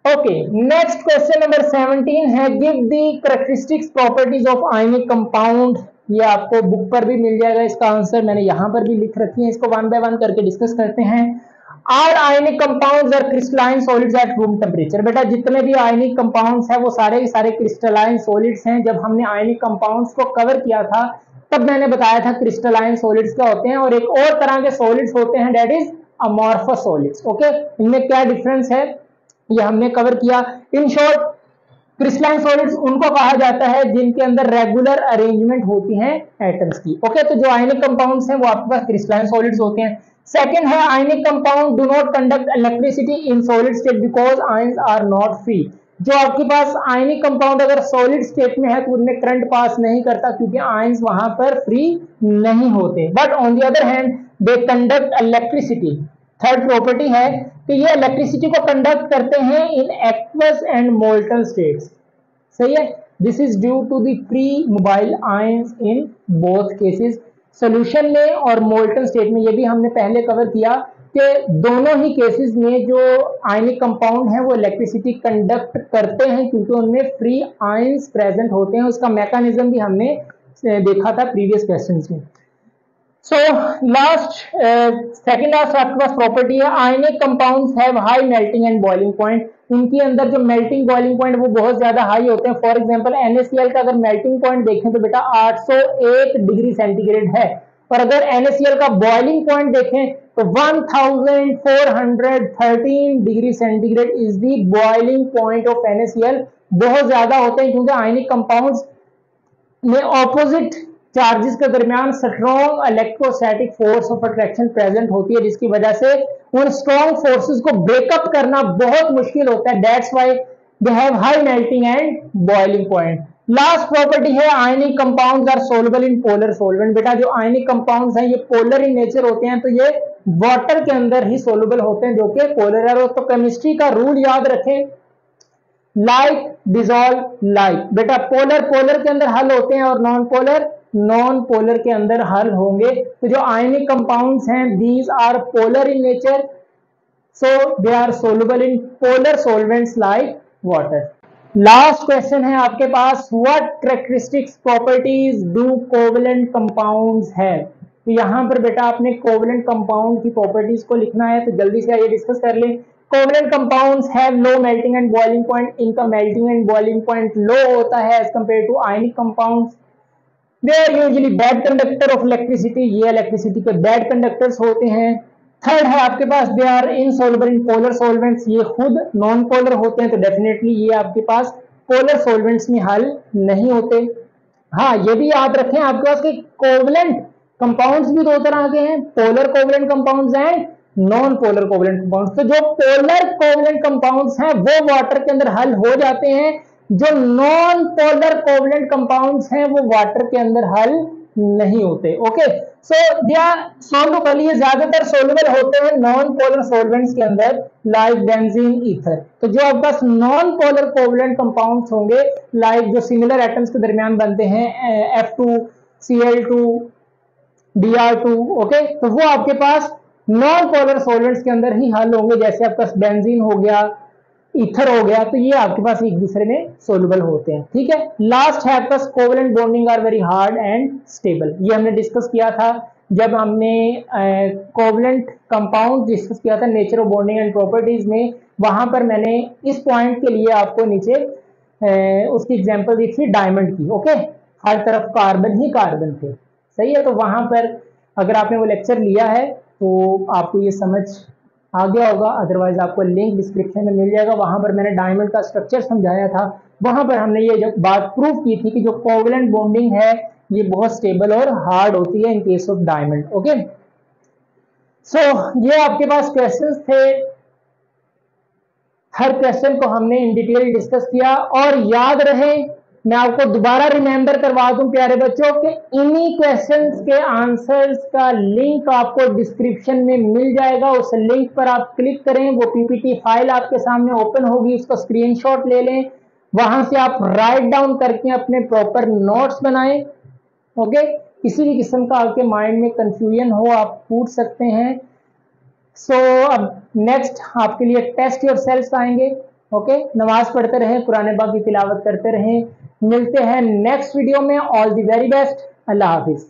ओके, नेक्स्ट क्वेश्चन नंबर 17 है, give the characteristics properties of ionic compound. ये आपको बुक पर भी मिल जाएगा, इसका आंसर मैंने यहां पर भी लिख रखी है, इसको वन बाय वन करके डिस्कस करते हैं। Are ionic compounds are crystalline solids at room temperature. बेटा जितने भी आयनिक कंपाउंड्स हैं वो सारे के सारे क्रिस्टलाइन सॉलिड्स हैं। जब हमने आयनिक कंपाउंड्स को कवर किया था तब मैंने बताया था क्रिस्टलाइन सॉलिड्स क्या होते हैं, और एक और तरह के सॉलिड्स होते हैं that is amorphous solids. Okay, इनमें क्या डिफरेंस है ये हमने कवर किया। इन शॉर्ट, क्रिस्टलाइन सॉलिड्स उनको कहा जाता है जिनके अंदर रेगुलर अरेंजमेंट होती है एटम्स की। ओके, तो जो आयनिक कंपाउंड्स हैं वो आपके पास क्रिस्टलाइन सॉलिड्स होते हैं। सेकंड है, ionic compound do not conduct electricity in solid state because ions are not free. जो आपके पास आयनिक कंपाउंड अगर सॉलिड स्टेट में है तो उनमें करंट पास नहीं करता, क्योंकि आयंस वहां पर फ्री नहीं होते। But on the other hand they conduct electricity. Third property है कि ये इलेक्ट्रिसिटी को कंडक्ट करते हैं in aqueous and molten states. सही है, this is due to the free mobile ions in both cases. Solution में और मोल्टन स्टेट में, ये भी हमने पहले कवर किया कि दोनों ही केसेस में जो आयनिक कंपाउंड है वो इलेक्ट्रिसिटी कंडक्ट करते हैं, क्योंकि उनमें फ्री आयंस प्रेजेंट होते हैं। उसका मैकेनिज्म भी हमने देखा था प्रीवियस क्वेश्चंस में। सो लास्ट सेकंड लास्ट आपके पास प्रॉपर्टी है, ionic compounds have high melting and boiling point. इनके अंदर जो मेल्टिंग बॉइलिंग पॉइंट वो बहुत ज्यादा हाई होते हैं। फॉर एग्जांपल NaCl का अगर मेल्टिंग पॉइंट देखें तो बेटा 801 डिग्री सेंटीग्रेड है, और अगर NaCl का बॉइलिंग पॉइंट देखें तो 1413 degree centigrade is the boiling point of NaCl। बहुत ज्यादा होते हैं क्योंकि आयनिक कंपाउंड्स में ऑपोजिट चार्जेस के दरमियान strong electrostatic force of attraction present होती है, जिसकी वजह से उन स्ट्रॉन्ग फोर्सेस को ब्रेकअप करना बहुत मुश्किल होता है। That's why they have high melting and boiling point. Last property है, ionic compounds are soluble in polar solvent. बेटा जो आयनिक कंपाउंड्स हैं ये पोलर इन नेचर होते हैं, तो ये वाटर के अंदर ही सोल्युबल होते हैं, जो कि पोलर है। तो केमिस्ट्री का रूल याद रखें, लाइक डिसॉल्व लाइक। बेटा पोलर पोलर के अंदर हल होते हैं और नॉन पोलर के अंदर हल होंगे। तो जो आयनिक कंपाउंड्स हैं these are polar in nature, so they are soluble in polar solvents like water. Last question है आपके पास, what characteristics properties do covalent compounds have. तो यहां पर बेटा आपने कोवेलेंट कंपाउंड की प्रॉपर्टीज को लिखना है, तो जल्दी से आइए डिस्कस कर लें। Covalent compounds have low melting and boiling point. इनका melting and boiling point low होता है as compare to ionic compounds. They are usually bad conductor of electricity. ये इलेक्ट्रिसिटी के बैड कंडक्टर्स होते हैं। थर्ड है आपके पास, they are insoluble in polar solvents. ये खुद नॉन पोलर होते हैं, तो डेफिनेटली ये आपके पास पोलर सॉल्वेंट्स में हल नहीं होते। हाँ, ये भी याद रखें आपके पास कि कोवेलेंट कंपाउंड्स भी दो तरह के हैं, polar covalent compounds and non polar covalent compounds. तो जो पोलर कोवेलेंट कंपाउंड्स हैं वो वाटर के अंदर हल हो जाते हैं, जो नॉन पोलर कोवेलेंट कंपाउंड्स हैं वो वाटर के अंदर हल नहीं होते। Okay, so they are soluble, ये ज्यादातर सोल्युबल होते हैं नॉन पोलर सॉल्वेंट्स के अंदर लाइक बेंजीन, ईथर। तो जो आपके पास नॉन पोलर कोवेलेंट कंपाउंड्स होंगे लाइक जो सिमिलर एटम्स के दरमियान बनते हैं F2Cl2 Br2, ओके, तो वो आपके पास नॉन पोलर सॉल्वेंट्स के अंदर ही हल होंगे, जैसे आपके पास बेंजीन हो गया, ईथर हो गया, तो ये आपके पास एक दूसरे में सोल्युबल होते हैं। ठीक है, लास्ट है आपके पास covalent bonding are very hard and stable. ये हमने डिस्कस किया था जब हमने कोवेलेंट कंपाउंड डिस्कस किया था nature of bonding and properties में। वहां पर मैंने इस पॉइंट के लिए आपको नीचे उसकी एग्जांपल दी थी डायमंड की। ओके, हर तरफ कार्बन ही कार्बन थे। सही है, तो वहां पर अगर आपने वो लेक्चर लिया है तो आपको ये समझ आ गया होगा, अदरवाइज आपको लिंक डिस्क्रिप्शन में मिल जाएगा। वहां पर मैंने डायमंड का स्ट्रक्चर समझाया था, वहां पर हमने ये जब बात प्रूव की थी कि जो कोवलेंट बॉन्डिंग है ये बहुत स्टेबल और हार्ड होती है in case of diamond. Okay, so ये आपके पास क्वेश्चंस थे, हर क्वेश्चन को हमने इन डिटेल डिस्कस किया। और याद रहे, मैं आपको दोबारा रिमेंबर करवा दूं प्यारे बच्चों कि इन्हीं क्वेश्चंस के आंसर्स का लिंक आपको डिस्क्रिप्शन में मिल जाएगा। उस लिंक पर आप क्लिक करें, वो पीपीटी फाइल आपके सामने ओपन होगी, उसका स्क्रीनशॉट ले लें, वहां से आप राइट डाउन करके अपने प्रॉपर नोट्स बनाएं। ओके, किसी भी किस्म का आपके माइंड में कंफ्यूजन हो आप पूछ सकते हैं। सो अब नेक्स्ट आपके लिए टेस्ट योर सेल्फ आएंगे। ओके, नमाज पढ़ते रहें, कुरान पाक की तिलावत करते रहें। मिलते हैं नेक्स्ट वीडियो में। All the very best, Allah Hafiz.